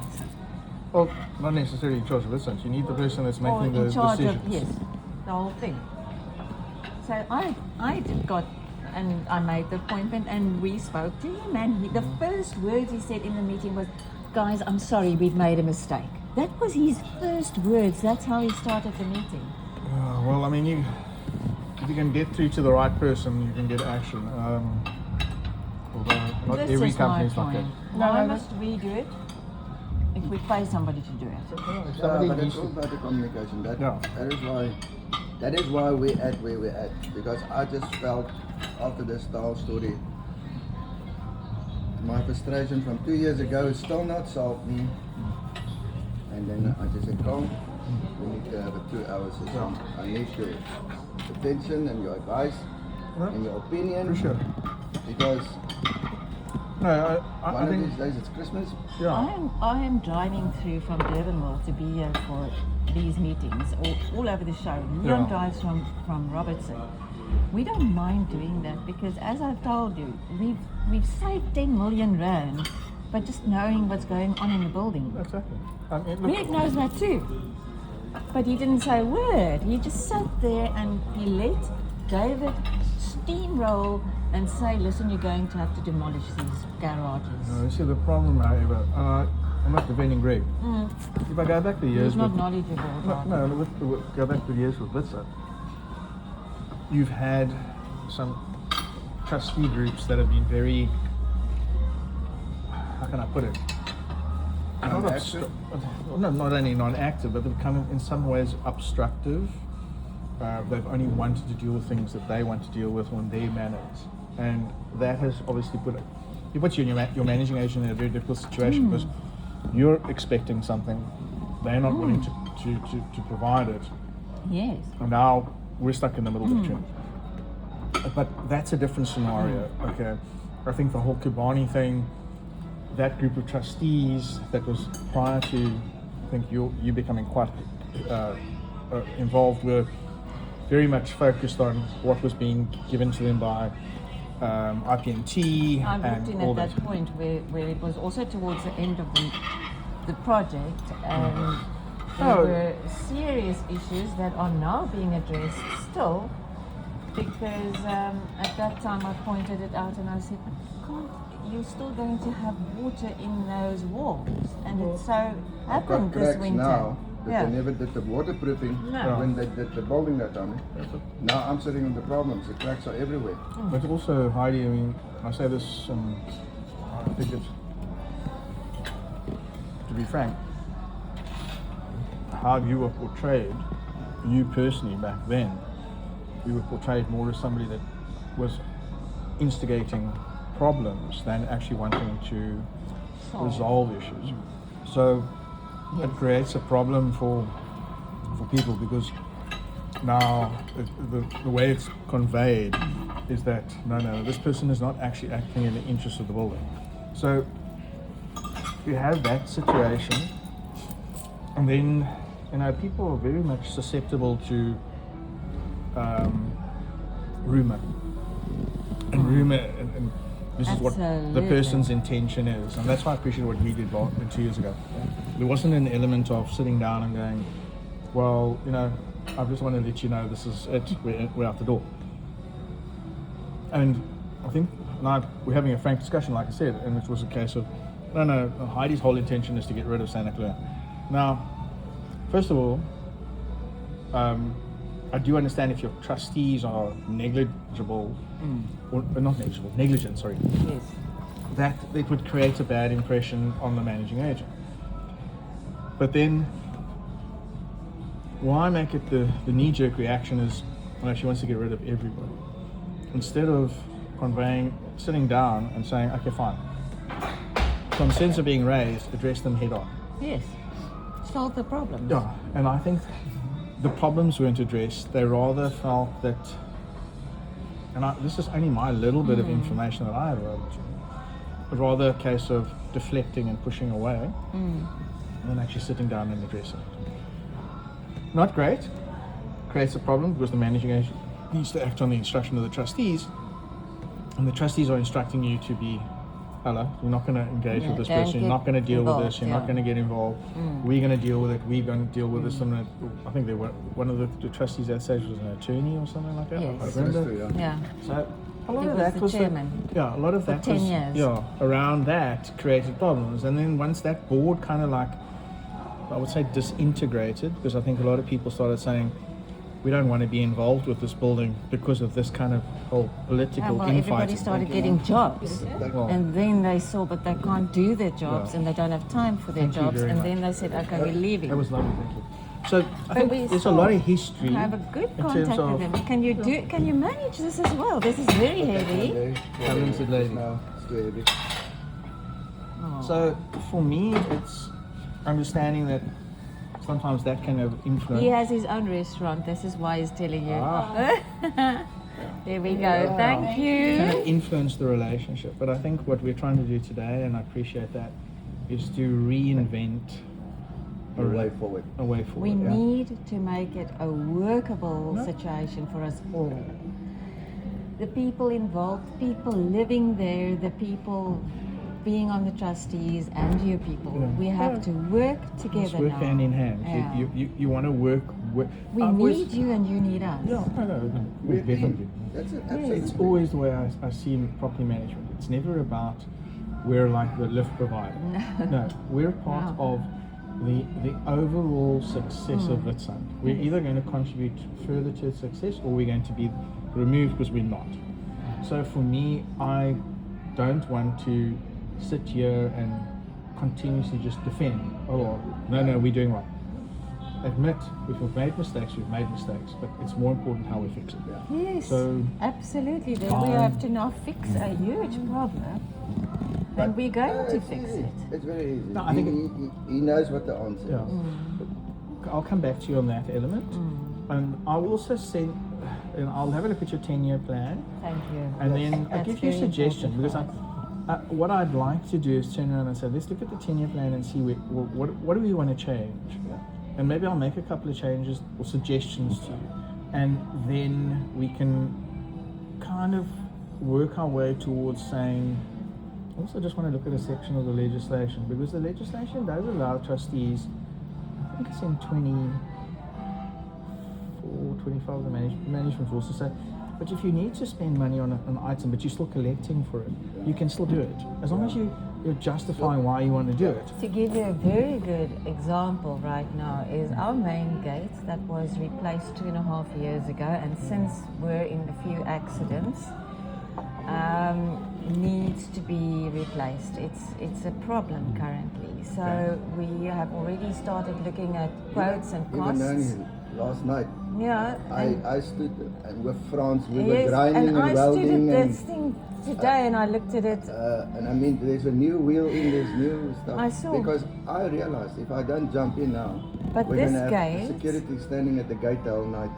S1: Well, not necessarily in charge of this. You need the person that's
S2: Or
S1: making
S2: in
S1: the
S2: charge
S1: decisions.
S2: of, yes, the whole thing. So I got, and I made the appointment and we spoke to him, and the first words he said in the meeting was, guys, I'm sorry, we've made a mistake. That was his first words. That's how he started the meeting.
S1: Well, I mean, if you can get through to the right person, you can get action. Although not
S2: This
S1: every
S2: is
S1: company
S2: my
S1: is like that.
S2: point. Why must we do it if we pay somebody to do it?
S1: If
S3: Yeah,
S1: somebody
S3: but
S1: needs
S3: it's all
S1: to,
S3: about the communication.
S1: Yeah.
S3: That is why we're at where we're at. Because I just felt after this Stahl story, my frustration from 2 years ago is still not solved me. And then I just said, Carl, we need to have a 2-hour session. I need your attention and your advice and your opinion.
S1: for sure.
S3: Because
S1: No, I
S3: one of
S1: think,
S3: these days it's Christmas.
S1: yeah.
S2: I am driving through from Durbanville to be here for these meetings all over the show. Leon
S1: Yeah.
S2: drives from Robertson. We don't mind doing that because, as I've told you, we've saved 10 million rand by just knowing what's going on in the building.
S1: Exactly. I mean,
S2: Greg
S1: look,
S2: knows that too. But he didn't say a word. He just sat there and he let David steamroll and say, listen, you're going to have to demolish these garages.
S1: you see the problem, however, I'm not defending Greg. If I go back the years
S2: He's not
S1: with,
S2: knowledgeable about it.
S1: go back to the years with Witsand, you've had some trustee groups that have been very, how can I put it? Not
S3: Non-active?
S1: not only non-active, but they've become in some ways obstructive. They've only wanted to deal with things that they want to deal with on their manners, and that has obviously it puts you and your managing agent in a very difficult situation because you're expecting something, they're not willing to provide it,
S2: Yes.
S1: and now we're stuck in the middle between. But that's a different scenario. Okay, I think the whole Kibani thing, that group of trustees that was prior to, I think you becoming quite involved, were very much focused on what was being given to them by IPNT
S2: I walked
S1: and
S2: in
S1: all
S2: at
S1: that.
S2: that point where it was also towards the end of the project, and there
S1: Oh.
S2: were serious issues that are now being addressed still, because at that time I pointed it out and I said, you're still going to have water in those walls, and it so
S3: I've
S2: happened
S3: got
S2: this
S3: cracks
S2: winter.
S3: now that
S2: Yeah.
S3: they never did the waterproofing
S2: No.
S3: when they did the building that time. Now I'm sitting on the problems. The cracks are everywhere.
S1: But also, Heidi, I mean, I say this, I think it's, to be frank, how you were portrayed, you personally back then, you were portrayed more as somebody that was instigating problems than actually wanting to resolve issues. So it creates a problem for people because now the way it's conveyed is that no, this person is not actually acting in the interest of the building. So you have that situation, and then people are very much susceptible to rumor, and this is what the
S2: Absolutely.
S1: person's intention is, and that's why I appreciate what we did 2 years ago. There wasn't an element of sitting down and going, well, I just want to let you know this is it, we're out the door. And I think now we're having a frank discussion, like I said, and it was a case of, no, Heidi's whole intention is to get rid of Santa Clara. Now, first of all, I do understand if your trustees are negligible, or not negligible, negligent, sorry,
S2: Yes.
S1: that it would create a bad impression on the managing agent. But then, why make it the knee-jerk reaction is, well, she wants to get rid of everybody, instead of sitting down and saying, okay, fine, concerns are being raised, address them head on.
S2: Yes. Solve the problem.
S1: Yeah, and I think the problems weren't addressed. They rather felt that, and this is only my little bit of information that I have about it, rather a case of deflecting and pushing away than actually sitting down and addressing it. Not great. Creates a problem because the managing agent needs to act on the instruction of the trustees, and the trustees are instructing you to be, hello, you're not going to engage with this
S2: don't
S1: person, you're
S2: get
S1: not going to deal with this,
S2: involved,
S1: you're not going to get involved, we're going to deal with it, we're going to deal with this. And I think one of the trustees at that stage was an attorney or something like that.
S2: Yes.
S1: I remember.
S2: Yeah.
S1: So a lot
S2: He
S1: of
S2: was
S1: that
S2: the
S1: was
S2: chairman
S1: a lot of
S2: for
S1: that
S2: 10
S1: was
S2: years.
S1: around that created problems. And then once that board kind of like, I would say, disintegrated, because I think a lot of people started saying, we don't want to be involved with this building because of this kind of whole political
S2: Well,
S1: infighting.
S2: everybody started getting jobs,
S1: Well,
S2: and then they saw that they can't do their jobs,
S1: Yeah.
S2: and they don't have time for their
S1: Thank you
S2: jobs,
S1: very
S2: and
S1: much.
S2: then they said, "Okay, we're leaving."
S1: that was lovely, thank you. So I
S2: But we
S1: think there's a
S2: still
S1: lot of history
S2: have a good
S1: in terms
S2: contact
S1: of
S2: with them. Can you manage this as well? This is very heavy.
S1: talented lady.
S3: No, it's too heavy.
S2: Oh.
S1: So for me, it's understanding that sometimes that kind of influence.
S2: He has his own restaurant. This is why he's telling you.
S1: Ah.
S2: There we go. Thank
S1: kind
S2: you.
S1: of influence the relationship. But I think what we're trying to do today, and I appreciate that, is to reinvent
S3: A way forward.
S1: a way forward.
S2: We
S1: yeah.
S2: need to make it a workable situation for us all. The people involved, people living there, the people being on the trustees, and you people.
S1: Yeah.
S2: We have to work together
S1: Let's work
S2: now.
S1: hand in hand.
S2: Yeah.
S1: You want to work.
S2: We
S1: I've always-
S2: need you and you need us.
S1: Yeah, no, we definitely.
S3: That's it.
S1: It's
S3: Absolutely.
S1: always the way I see property management. It's never about we're like the lift provider. No, we're part
S2: No.
S1: of the overall success of Witsun. We're either going to contribute further to its success or we're going to be removed because we're not. So for me, I don't want to sit here and continuously just defend. Oh, no, we're doing right. Admit if we've made mistakes, but it's more important how we fix it.
S2: Yes,
S1: So-
S2: absolutely. Then we have to now fix a huge problem, and we're going to
S3: It's
S2: fix
S3: easy.
S2: it.
S3: It's very easy.
S1: No, I think
S3: he knows what the answer
S1: Yeah.
S3: is.
S1: I'll come back to you on that element. And I'll also send, and I'll have a look at your 10-year plan,
S2: Thank you.
S1: and then I'll
S2: That's
S1: give you a
S2: very
S1: suggestion,
S2: important
S1: because
S2: for
S1: what I'd like to do is turn around and say, let's look at the 10-year plan and see what do we want to change. And maybe I'll make a couple of changes or suggestions to you. And then we can kind of work our way towards saying, I also just want to look at a section of the legislation, because the legislation does allow trustees, I think it's in 25 the management rules, to say, but if you need to spend money on an item but you're still collecting for it, you can still do it. As long as you're justifying why you want to do it.
S2: To give you a very good example right now is our main gate that was replaced 2.5 years ago, and since we're in a few accidents, needs to be replaced. It's a problem currently. So we have already started looking at quotes and
S3: Even
S2: costs.
S3: knowing last night,
S2: Yeah. and-
S3: I stood and with Franz, we were
S2: yes,
S3: grinding
S2: and
S3: and
S2: I stood
S3: welding
S2: at
S3: and,
S2: this thing today and I looked at it.
S3: and I mean, there's a new wheel in, there's new stuff.
S2: I saw.
S3: Because I realized if I don't jump in now,
S2: But
S3: we're
S2: this
S3: gonna have
S2: gate-
S3: security standing at the gate the whole night.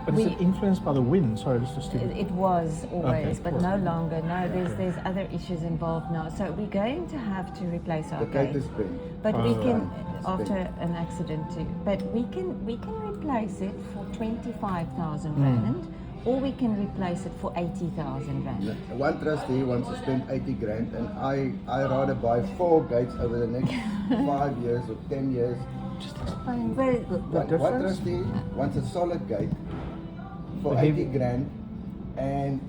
S1: But is it influenced by the wind? Sorry, this is stupid.
S2: It was always,
S1: Okay.
S2: but no longer. No, there's other issues involved now. So we're going to have to replace our
S3: The gate
S2: gate.
S3: is bent.
S2: But we
S1: Oh.
S2: can,
S3: It's
S2: after
S3: bent.
S2: an accident too. But we can replace it for 25,000
S1: Hmm.
S2: rand, or we can replace it for 80,000 rand.
S3: One trustee wants to spend 80 grand, and I rather buy 4 gates over the next 5 years or 10 years.
S2: But
S3: One
S1: difference?
S3: trustee wants a solid gate for
S1: A
S3: 80
S1: heavy-
S3: grand, and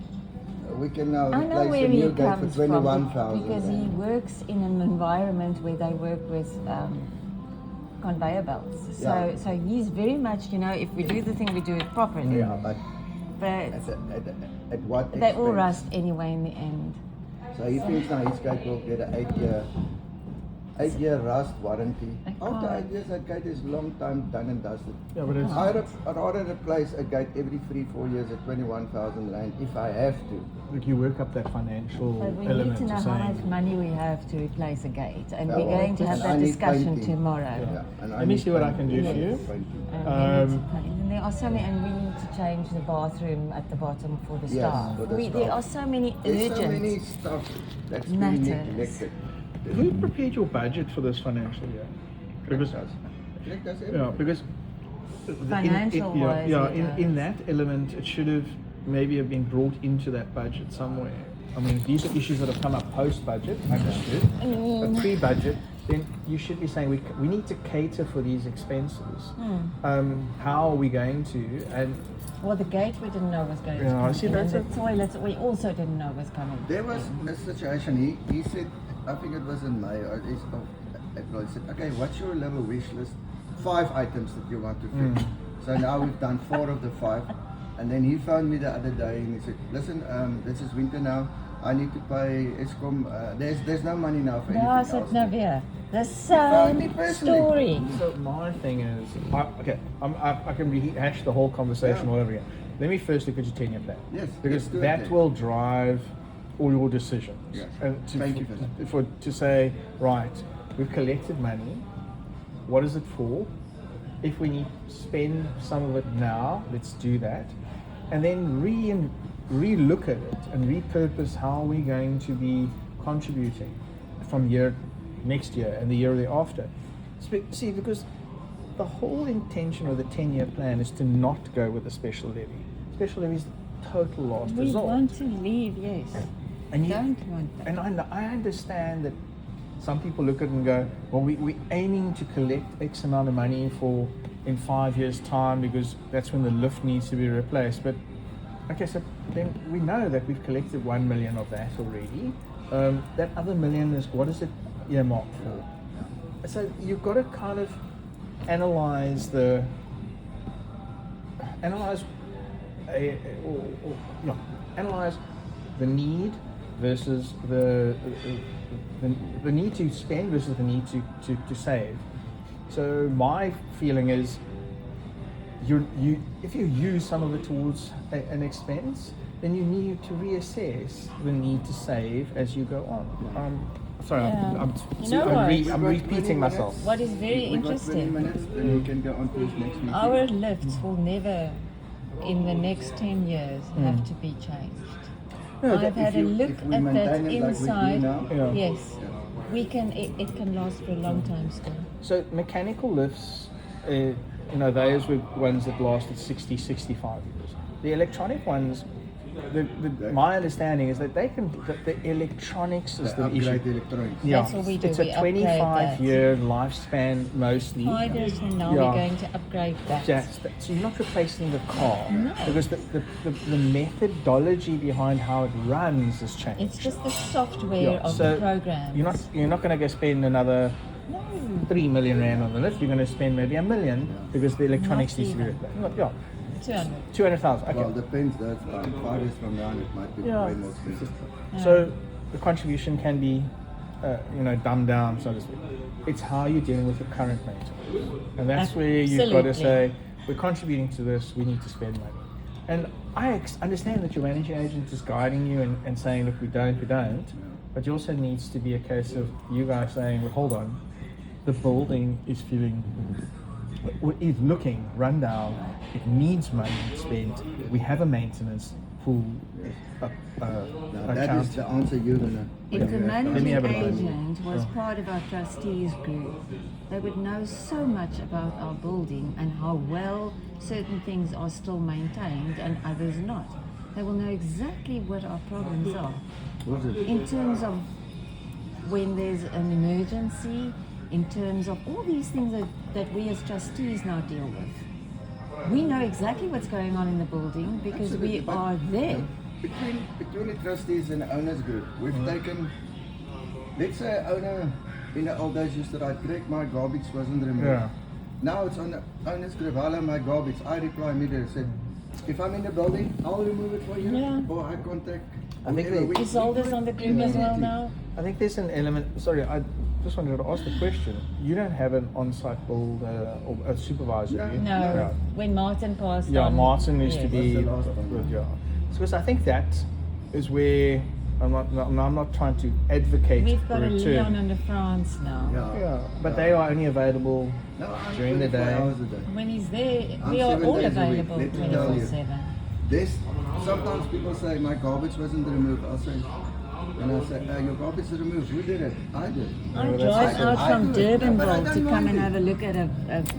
S3: we can now
S2: I know
S3: replace
S2: where
S3: the
S2: he
S3: new gate for
S2: comes from
S3: 21,000.
S2: because he works in an environment where they work with conveyor belts. So
S3: Yeah.
S2: so he's very much, if we do the thing, we do it properly.
S3: Yeah, but
S2: But
S3: at what
S2: they all
S3: expense?
S2: rust anyway in the end.
S3: So he thinks now his gate will get an 8-year rust warranty.
S2: I
S3: After
S2: can't.
S3: 8 years, that gate is long time done and dusted.
S1: Yeah, but it's
S3: I'd rather replace a gate every 3-4 years at 21,000 rand if I have to.
S1: like you work up that financial
S2: But we need
S1: element
S2: to know
S1: of
S2: how much
S1: saying.
S2: money we have to replace a gate, and
S3: Yeah,
S2: we're
S3: well,
S2: going to have
S3: and I
S2: that
S3: need
S2: discussion
S3: painting.
S2: tomorrow.
S1: Yeah.
S3: Yeah, and
S1: Let me
S3: need
S1: see what I
S3: painting.
S1: can do for you.
S3: Painting.
S2: And we need to paint. And there are so many, and we need to change the bathroom at the bottom for the
S3: Yes,
S2: staff.
S3: for the
S2: There
S3: staff.
S2: are so many
S3: There's so many
S2: urgent.
S3: stuff that's been
S2: matters.
S3: neglected.
S1: Who prepared your budget for this financial year? Because
S3: Collect us
S1: yeah,
S3: everything.
S1: because
S2: Financial-wise, it
S1: in
S2: does.
S1: that element, it should have maybe have been brought into that budget somewhere. I mean, these are issues that have come up post-budget, understood, but pre-budget, then you should be saying we need to cater for these expenses. How are we going to? And
S2: Well, the gate we didn't know was going to
S1: Yeah,
S2: come
S1: see,
S2: in, and
S1: that's
S2: the toilets we also didn't know was coming.
S3: There was a situation, he said, I think it was in May or April, he said, okay, what's your little wish list? 5 items that you want to fix. So now we've done 4 of the 5. And then he phoned me the other day and he said, listen, this is winter now. I need to pay Eskom. There's no money now for
S2: No, I
S3: anything
S2: said
S3: else.
S2: no, yeah. The
S3: found me
S2: same
S3: personally.
S2: story.
S1: so my thing is, I can rehash the whole conversation
S3: Yeah.
S1: all over again. Let me first look at your 10-year plan.
S3: Yes,
S1: because
S3: let's do it
S1: that
S3: then.
S1: will drive all your decisions.
S3: Yes.
S1: And
S3: Thank you for that.
S1: to say, right, we've collected money. What is it for? If we need to spend some of it now, let's do that, and then re-look at it and repurpose how we're going to be contributing from next year and the year thereafter. See, because the whole intention of the 10-year plan is to not go with a special levy. Special levy is the total last
S2: We
S1: resort.
S2: want to leave, yes.
S1: And you
S2: Don't want that.
S1: and I understand that some people look at it and go, well, we're aiming to collect X amount of money in 5 years' time because that's when the lift needs to be replaced. But okay, so then we know that we've collected 1 million of that already. That other million is, what is it earmarked for? So you've got to kind of analyze the need versus the need to spend versus the need to save. So my feeling is, if you use some of it towards an expense, then you need to reassess the need to save as you go on. Sorry,
S2: Yeah. You know
S1: I'm
S2: what?
S3: We've got 20
S1: repeating myself.
S3: minutes.
S2: What is very
S3: We've got 20
S2: interesting,
S3: minutes, then we can go on to his next meeting.
S2: our lifts will never, in the next 10 years, have to be changed.
S1: No,
S2: I've had a look
S3: if we
S2: at that
S3: maintain it like we do
S2: inside.
S3: now,
S1: Yeah.
S2: Yes, we can. It can last for a long time still.
S1: So mechanical lifts, those were ones that lasted 60, 65 years. The electronic ones, my understanding is that the electronics is
S3: they
S1: the issue.
S3: upgrade the electronics.
S1: Yeah,
S2: That's what we do,
S1: it's
S2: we
S1: a
S2: upgrade
S1: 25-year lifespan mostly.
S2: 5 years from now,
S1: Yeah.
S2: we're going to upgrade that.
S1: So you're not replacing the car
S2: No.
S1: because the methodology behind how it runs has changed.
S2: It's just the software of
S1: so
S2: the program.
S1: You're not going to go spend another
S2: No.
S1: 3 million rand on the lift. You're going to spend maybe 1 million because the electronics
S2: Not
S1: needs to be
S2: even.
S1: replaced. Yeah,
S2: 200.
S1: 200,000. Okay.
S3: Well, depends. That's 5 years from now, it might be way more expensive.
S1: So the contribution can be, dumbed down, so to speak. It's how you're dealing with the current maintenance, and that's where you've got to say, we're contributing to this. We need to spend money. And I understand that your managing agent is guiding you and saying, look, we don't. But it also needs to be a case of you guys saying, well, hold on, the building is looking run down. It needs money spent. We have a maintenance pool
S3: Now, that
S1: account.
S3: is the answer you're gonna.
S2: If the
S1: me
S2: managing
S1: have a look.
S2: agent was part of our trustees group, they would know so much about our building and how well certain things are still maintained and others not. They will know exactly what our problems are.
S3: What's it?
S2: In terms of when there's an emergency, in terms of all these things that we as trustees now deal with. We know exactly what's going on in the building because
S3: Absolutely,
S2: we
S3: but
S2: are there.
S3: Between the trustees and the owners group, we've taken, let's say owner in the old days used to write, Greg, my garbage wasn't removed.
S1: Yeah.
S3: Now it's on the owners group, hello, my garbage. I reply immediately, said, if I'm in the building, I'll remove it for you.
S2: Yeah.
S3: Or I contact
S1: I think
S3: whoever.
S1: they-
S2: Is all this on the group as well now?
S1: I think there's an element. Sorry, just wanted to ask the question. You don't have an on-site builder or a supervisor, do you?
S2: No,
S1: Yeah.
S2: when Martin passed
S1: Yeah,
S2: on.
S1: Martin used to
S2: yes.
S1: be.
S3: That's the last one.
S1: Yeah. So because I think that is where I'm not trying to advocate
S2: We've got a
S1: return.
S2: Leon and a France now.
S1: Yeah, but they are only available
S3: No, I'm
S1: during the
S3: 24
S1: day.
S3: hours a day.
S2: When he's there,
S3: I'm
S2: we are
S3: 7
S2: all
S3: days a week,
S2: available
S3: let me tell you.
S2: 24/7.
S3: This, sometimes people say my garbage wasn't removed. I'll say, and I say, your garbage is removed. Who did it? I did.
S2: I
S1: that's
S2: drive
S1: fine.
S2: out
S3: I
S2: from
S3: do it, but I
S2: Durbanville
S3: don't
S2: to come
S3: mind
S2: and
S3: it.
S2: have a look at a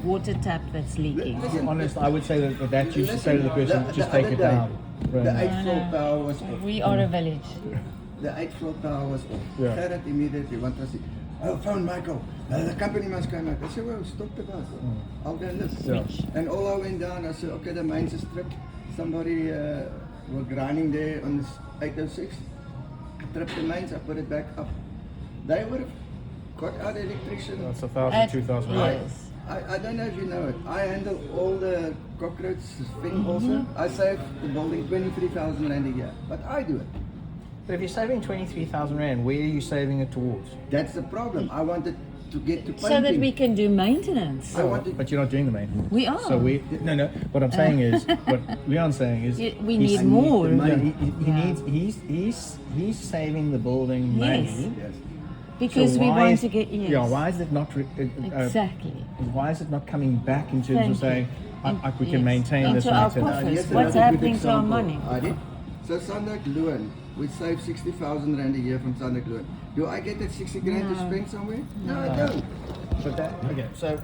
S2: water tap that's leaking.
S1: To be honest, I would say that you should say to the person, just take
S3: other
S1: it
S3: day,
S1: down.
S3: The
S1: Right.
S3: 8th floor power was off.
S2: We are a village.
S3: The 8th floor power was off.
S1: Yeah.
S3: Gerrit immediately went to see, oh, phone Michael. The company must come out. I said, well, stop the bus. I'll go look.
S1: Yeah.
S3: And all I went down, I said, okay, the mains is stripped. Somebody was grinding there on this 806. I tripped the mains, I put it back up. They would have got out the electrician.
S1: That's 1,000,
S2: At-
S1: 2,000.
S2: Yes.
S3: I don't know if you know it. I handle all the cockroach thing also. I save the building 23,000 rand a year. But I do it.
S1: But if you're saving 23,000 rand, where are you saving it towards?
S3: That's the problem. I wanted to get to painting.
S2: So that we can do maintenance.
S3: I wanted
S1: But you're not doing the maintenance.
S2: We are.
S1: So no. What I'm saying is, what Leon's saying is,
S2: We
S1: he's-
S2: need more.
S3: the money.
S1: Yeah, he needs. He's saving the building
S2: Yes.
S1: money.
S3: Yes.
S2: Because
S1: So
S2: we
S1: why
S2: want
S1: is-
S2: to get, yes.
S1: Yeah. Why is it not?
S2: Exactly.
S1: Why is it not coming back in terms
S2: Thank
S1: of
S2: you.
S1: saying, we
S2: Yes.
S1: can maintain
S2: Into
S1: this
S2: our
S1: maintenance?
S2: coffers.
S3: Here's
S2: What's
S3: another good
S2: happening to our
S3: example.
S2: money?
S3: I did. So Sandak Loan, we save 60,000 rand a year from Sandak Loan. Do I get that 60 grand to
S2: No.
S3: spend somewhere? No, I don't.
S1: But that okay. So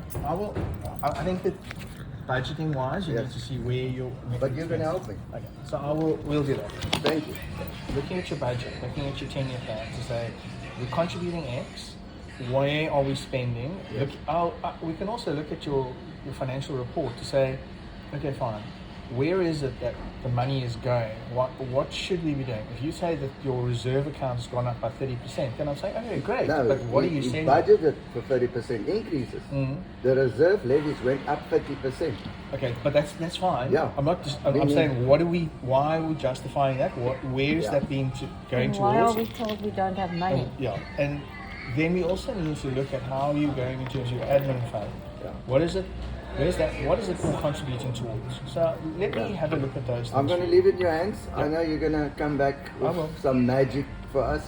S1: I think that budgeting wise, you
S3: Yes.
S1: need to see where you're.
S3: But you're gonna help me.
S1: Okay. So we'll do that.
S3: Thank you.
S1: Looking at your budget, looking at your 10-year plan to say we're contributing X, where are we spending?
S3: Yes.
S1: We can also look at your financial report to say, okay, fine, where is it that the money is going? What should we be doing? If you say that your reserve account has gone up by 30%, then I'm saying, okay, great,
S3: No,
S1: but what are
S3: we
S1: you saying?
S3: budgeted for 30% increases.
S1: Mhm.
S3: The reserve levies went up 30%.
S1: Okay, but that's fine.
S3: Yeah.
S1: I'm not. I'm
S3: Meaning-
S1: saying, why are we justifying that? Where is
S3: Yeah.
S1: that being going
S2: And why are
S1: towards?
S2: we told we don't have money?
S1: Yeah, and then we also need to look at how you're going in terms of your admin fund.
S3: Yeah.
S1: What is it? Where's that? What is it all contributing towards? So let me have a look at those things.
S3: I'm gonna leave it in your hands. I know you're gonna come back
S1: I will.
S3: with some magic for us.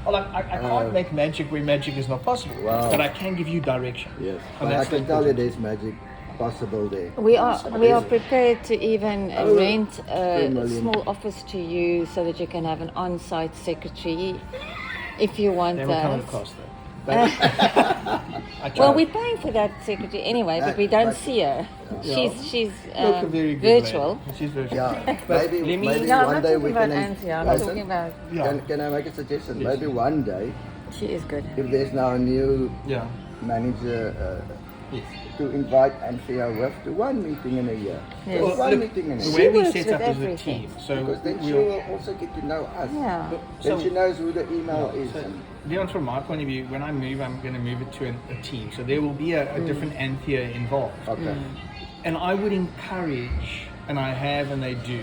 S1: Well, I can't make magic where magic is not possible,
S3: Wow.
S1: but I can give you direction.
S3: Yes.
S1: And
S3: But I
S1: that's
S3: can
S1: the
S3: tell you
S1: important-
S3: there's magic possible there.
S2: We are prepared to even
S3: Oh,
S2: rent
S3: 3
S2: a
S3: million.
S2: small office to you so that you can have an on-site secretary if you want
S1: They will come at a
S2: that.
S1: cost, though. But I try.
S2: Well, we're paying for that secretary anyway, but we don't
S3: But-
S2: see her.
S1: Yeah.
S2: She's
S1: Look, a very good
S2: virtual.
S1: lady. She's virtual.
S3: Yeah.
S1: But
S3: maybe
S1: let me-
S3: maybe
S2: No, I'm
S3: one
S2: not
S3: day
S2: talking
S3: we
S2: about
S3: can.
S2: Anthea. I'm
S3: Listen,
S2: talking about.
S1: Yeah.
S3: Can I make a suggestion?
S1: Yes.
S3: Maybe one day,
S2: She is good.
S3: if there's now a new
S1: Yeah.
S3: manager
S1: Yes.
S3: to invite Anthea with to one meeting in a year.
S2: Yes.
S3: Just
S1: Well,
S3: one
S1: look,
S3: meeting in a
S1: the
S3: year.
S1: way we
S2: works
S1: set
S2: with
S1: up as a
S2: everything.
S1: team, so
S3: Because then she
S1: we'll,
S3: will also get to know us.
S2: Yeah.
S3: Then
S1: So-
S3: she knows who the email is.
S1: So,
S3: and-
S1: Leon, from my point of view, when I move, I'm going to move it to a team. So there will be a different Anthea involved.
S3: Okay.
S1: And I would encourage, and I have and they do,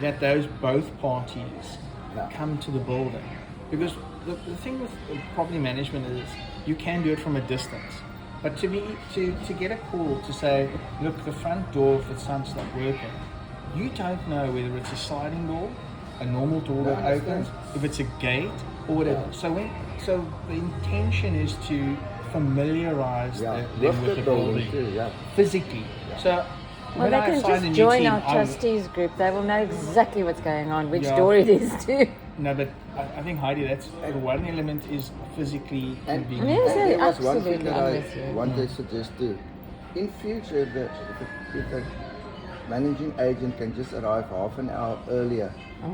S1: that those both parties
S3: Yeah.
S1: come to the building. Because the thing with property management is you can do it from a distance. But to get a call to say, look, the front door of the sun's not working, you don't know whether it's a sliding door, a normal door that
S3: I
S1: opens, if it's a gate or whatever. So the intention is to familiarize
S3: Yeah.
S1: them with the building
S3: too. Yeah.
S1: physically. So
S2: Well,
S1: when
S2: they
S1: I
S2: can
S1: assign a
S2: just
S1: new
S2: join
S1: team,
S2: our
S1: I-
S2: trustees group. They will know exactly what's going on, which
S1: Yeah.
S2: door it is too.
S1: No, but I think Heidi, that's one element is physically
S3: And,
S1: being.
S2: Yes,
S3: and there was one
S2: absolutely,
S3: thing that
S2: I'm
S3: I
S2: with you.
S3: want to suggest too. In future, if the managing agent can just arrive half an hour earlier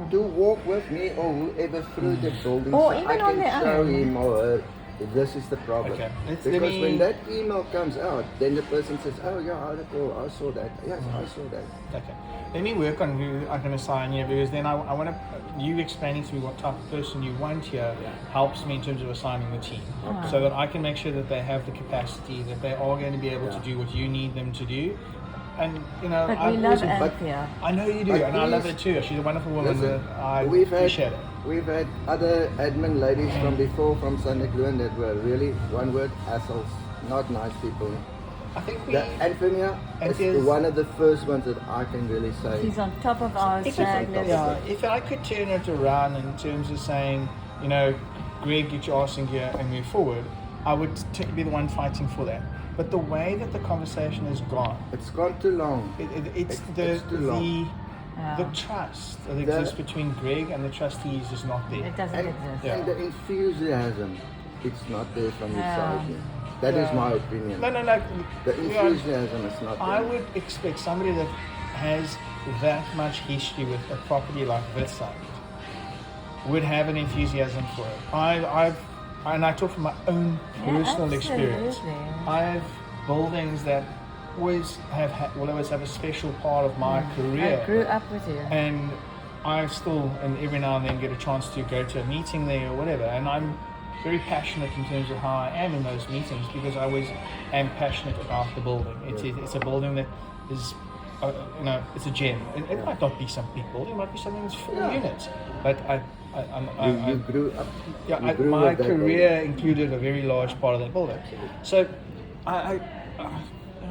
S3: to walk with me or whoever through the building,
S2: Or
S3: so I
S2: even on
S3: can
S2: their
S3: show
S2: own.
S3: him or her if this is the problem.
S1: Okay. Let
S3: Because
S1: me-
S3: when that email comes out, then the person says, "Oh yeah, I saw that. Yes, I saw that."
S1: Okay. Let me work on who I can assign here because then I want to, you explaining to me what type of person you want here helps me in terms of assigning the team. So that I can make sure that they have the capacity, that they are going to be able to do what you need them to do. and you know,
S2: But
S1: I've
S2: we love
S1: always-
S2: Anthea.
S1: I know you do,
S3: But
S1: and I love
S3: please-
S1: her too. She's a wonderful woman.
S3: Listen,
S1: I
S3: we've had
S1: appreciate it.
S3: we've had other admin ladies from before from Sunday Glen that were really, one word, assholes, not nice people.
S1: I think we.
S3: The Anthea
S1: And
S3: is
S1: there's-
S3: one of the first ones that I can really say.
S2: He's on top of our
S1: If
S2: snag
S3: I-
S2: list.
S1: Yeah, if I could turn it around in terms of saying, you know, Greg, get your arse in gear and move forward, I would be the one fighting for that. But the way that the conversation has gone,
S3: It's gone too long.
S1: it's
S3: It's too long.
S1: the trust that exists between Greg and the trustees is not there.
S2: It doesn't
S3: And,
S2: exist.
S1: Yeah.
S3: and the enthusiasm, it's not there from your
S2: Yeah.
S3: side. That is
S1: Yeah.
S3: my opinion.
S1: No.
S3: The
S1: Yeah,
S3: enthusiasm is not there.
S1: I would expect somebody that has that much history with a property like this site would have an enthusiasm for it. I talk from my own personal experience.
S2: absolutely.
S1: I have buildings that will always have a special part of my career.
S2: I grew up with you.
S1: And I still, and every now and then, get a chance to go to a meeting there or whatever. And I'm very passionate in terms of how I am in those meetings because I always am passionate about the building. It's a building that is, it's a gem. It might not be some big building, it might be something that's 4 units. But
S3: You grew up.
S1: yeah,
S3: you grew
S1: my
S3: with that
S1: career included a very large part of that building. So,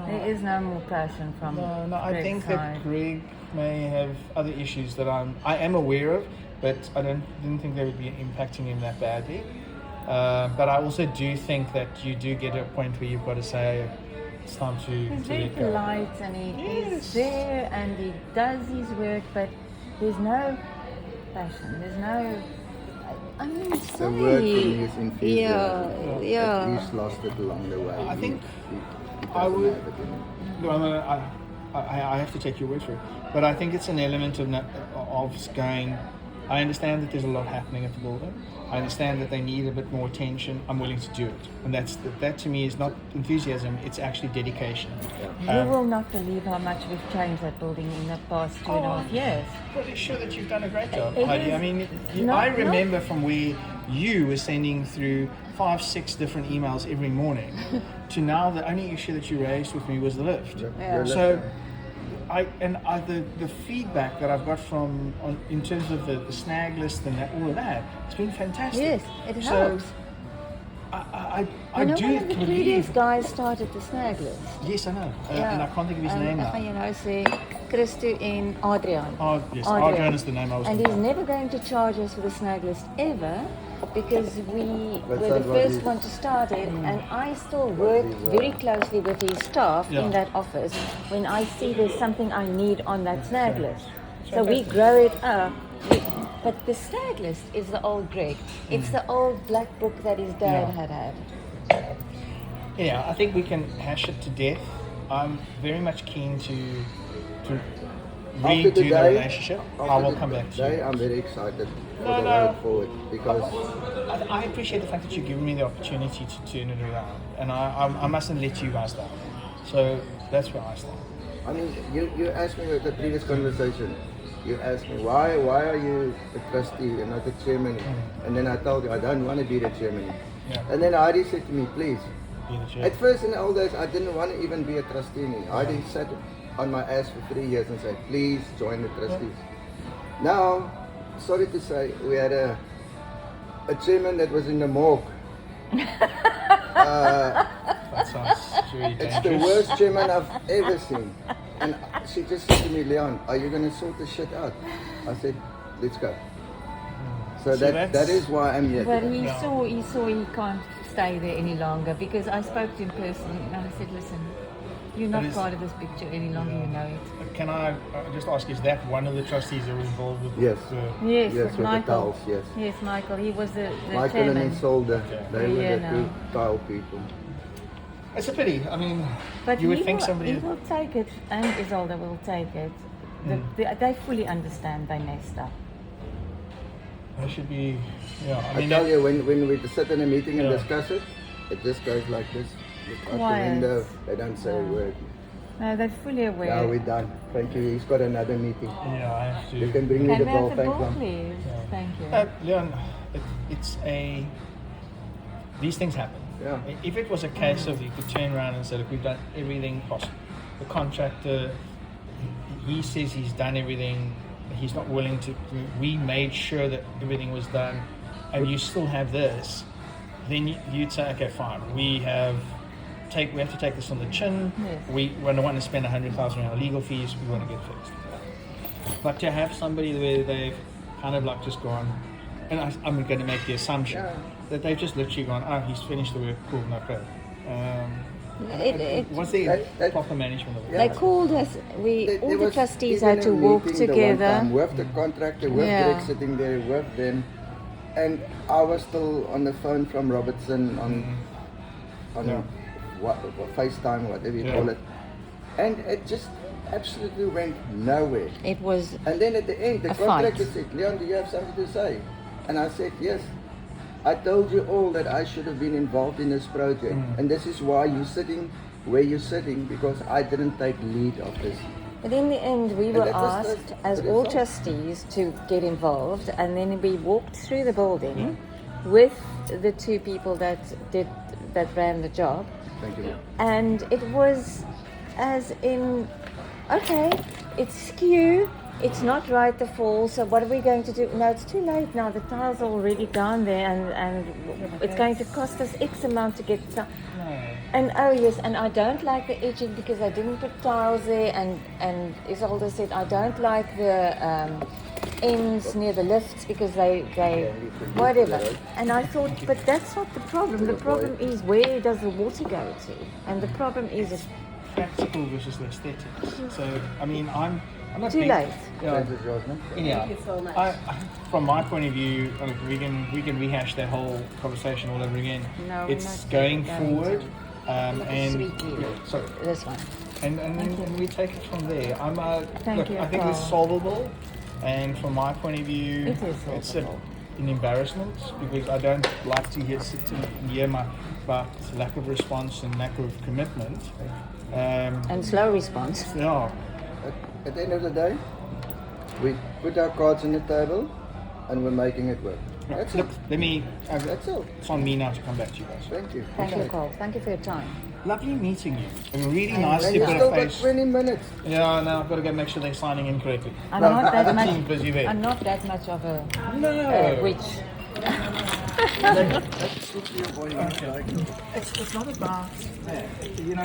S2: There is no more passion from
S1: no, I
S2: Greg's
S1: think
S2: side.
S1: that Greg may have other issues that I am aware of, but I didn't think they would be impacting him that badly. But I also do think that you do get to a point where you've got to say it's time to
S2: He's very
S1: let go.
S2: polite and
S1: Yes.
S2: he's there and he does his work, but there's no passion. There's no. I mean,
S3: The
S2: say,
S3: word for me is enthusiasm.
S2: yeah.
S3: He's lost it along the way.
S1: I think
S3: he
S1: I
S3: doesn't
S1: would-
S3: have it anymore.
S1: No, I have to take your word for it. But I think it's an element of going. I understand that there's a lot happening at the building. I understand that they need a bit more attention. I'm willing to do it, and that to me is not enthusiasm. It's actually dedication.
S2: You will not believe how much we've changed that building in the past 2.5 years.
S1: Pretty sure that you've done a great job,
S2: It
S1: Heidi.
S2: is
S1: I mean,
S2: not-
S1: I remember from where you were sending through 5-6 different emails every morning, to now the only issue that you raised with me was the lift.
S2: Yeah.
S1: So, the feedback that I've got in terms of the snag list and all of that, it's been fantastic.
S2: Yes, it
S1: So,
S2: helps.
S1: I
S2: You know,
S1: do
S2: one of the previous
S1: believe.
S2: guys started the snag list.
S1: Yes, I know, and I can't think of his name now.
S2: You know, say Christo and Adrian.
S1: Oh, yes, Adrian is the name I was
S2: And
S1: looking
S2: he's
S1: for.
S2: never going to charge us for the snag list ever because we
S3: But
S2: were
S3: that's
S2: the
S3: what
S2: first
S3: he-
S2: one to start it. And I still work very closely with his staff
S1: Yeah.
S2: in that office when I see there's something I need on that snag list. So we grow it up. But the snag list is the old Greg. It's the old black book that his dad
S1: Yeah.
S2: had.
S1: Yeah, I think we can hash it to death. I'm very much keen to redo the relationship. I will come back to
S3: today,
S1: you.
S3: I'm very excited for
S1: No,
S3: the
S1: no.
S3: road forward because
S1: I appreciate the fact that you've given me the opportunity to turn it around, and I mustn't let you guys down. So that's where I stand.
S3: I mean, you asked me at the previous conversation. You asked me why are you a trustee and not a chairman? And then I told you I don't want to be the chairman.
S1: Yeah.
S3: And then Heidi said to me, please.
S1: Be the chair.
S3: At first, in the old days, I didn't want to even be a trustee. Heidi sat on my ass for 3 years and said, please join the trustees. Now, sorry to say, we had a chairman that was in the morgue.
S1: That sounds very dangerous.
S3: It's the worst chairman I've ever seen. And she just said to me, Leon, are you going to sort this shit out? I said, let's go. So
S1: So
S3: that
S1: that's-
S3: is why I'm here.
S2: But
S3: today.
S2: he
S1: Yeah.
S2: saw he can't stay there any longer because I spoke to him personally and I said, listen, you're not
S1: But is-
S2: part of this picture any longer, you know it.
S1: Can I just ask, is that one of the trustees that was involved with
S3: Yes.
S2: Yes,
S3: Yes, with the
S2: Michael.
S3: tiles, yes.
S2: Yes, Michael. He was the
S3: Michael and
S2: chairman.
S3: Isolde, they were
S2: Yeah,
S3: the two
S2: no.
S3: tile people.
S1: It's a pity. I mean,
S2: But
S1: you would
S2: he
S1: think
S2: will,
S1: somebody.
S2: he will take it, and Isolde will take it. They fully understand they messed up.
S1: They should be. Yeah,
S3: I
S1: mean,
S3: tell
S1: that-
S3: you, when we sit in a meeting and
S1: Yeah.
S3: discuss it, it just goes like this. Look out the
S2: Quiet.
S3: window, they don't say a
S2: Yeah.
S3: word.
S2: No, they're fully aware.
S3: Now we're done. Thank you. He's got another meeting.
S1: Yeah, I have to.
S3: You can bring me
S2: Can
S3: the
S2: we
S3: ball,
S2: have the
S3: thank
S2: ball,
S3: you.
S2: please? Thank you.
S1: Leon, it's a. These things happen.
S3: Yeah.
S1: If it was a case of you could turn around and say, look, we've done everything possible, the contractor, he says he's done everything. He's not willing to. We made sure that everything was done, and you still have this. Then you'd say, okay, fine. We have to take this on the chin.
S2: Yes.
S1: We don't want to spend 100,000 on legal fees. We want to get fixed. But to have somebody where they've kind of like just gone, and I'm going to make the assumption that they've just literally gone, oh, he's finished the work, cool, no problem. Was there proper management of it?
S2: They called us. All
S3: There
S2: the
S3: was
S2: trustees
S3: even
S2: had to
S3: a
S2: walk
S3: meeting the one
S2: together.
S3: time with the contractor, with
S2: Yeah.
S3: Greg sitting there, with them, and I was still on the phone from Robertson on
S1: Yeah.
S3: what FaceTime, whatever you
S1: Yeah.
S3: call it, and it just absolutely went nowhere.
S2: It was
S3: And then at the end, the
S2: A
S3: contractor
S2: fight.
S3: said, "Leon, do you have something to say?" And I said, "Yes. I told you all that I should have been involved in this project, and this is why you're sitting where you're sitting, because I didn't take lead of this."
S2: But in the end, we were
S3: that was
S2: asked,
S3: the
S2: as all
S3: result.
S2: trustees, to get involved, and then we walked through the building with the two people that ran the job,
S3: Thank you.
S2: and it was as in, okay, it's skew, it's not right the fall, so what are we going to do? No, it's too late now. The tiles are already down there, and it's going to cost us X amount to get some. And oh yes, and I don't like the edging because I didn't put tiles there, and Isolde said I don't like the ends near the lifts because they whatever. And I thought, but that's not the problem. The problem is, where does the water go to? And the problem is
S1: Practical versus the aesthetics. So, I mean, I'm not
S2: too
S1: big-
S2: late.
S1: Yeah.
S3: Thank you, George, no?
S1: Yeah.
S4: Thank you so much.
S1: From my point of view, we can rehash that whole conversation all over again.
S2: No, we're
S1: It's
S2: not
S1: going
S2: going
S1: forward,
S2: to.
S1: and
S2: Sweetly.
S1: so
S2: This one.
S1: and then we take it from there.
S2: Thank
S1: look,
S2: you,
S1: I think it's
S2: Carl.
S1: solvable, and from my point of view,
S2: It is
S1: it's
S2: solvable.
S1: an embarrassment because I don't like to hear my about lack of response and lack of commitment.
S2: And slow response.
S1: Yeah.
S3: At the end of the day, we put our cards on the table, and we're making it work. That's
S1: Look,
S3: it.
S1: let me.
S3: That's all.
S1: It's on me now to come back to you guys.
S3: Thank you.
S2: Thank you,
S3: Okay.
S2: Carl. Thank you for your time.
S1: Lovely meeting you. And really
S2: And
S1: nice
S3: And
S1: to
S3: you
S1: put
S3: still
S1: a
S3: got
S1: face.
S3: 20 minutes.
S1: Yeah, no, I've got to go make sure they're signing in correctly.
S2: I'm not that
S1: Other
S2: much.
S1: team busy there.
S2: I'm not that much of a
S1: No.
S2: witch.
S1: It's not about that. You know,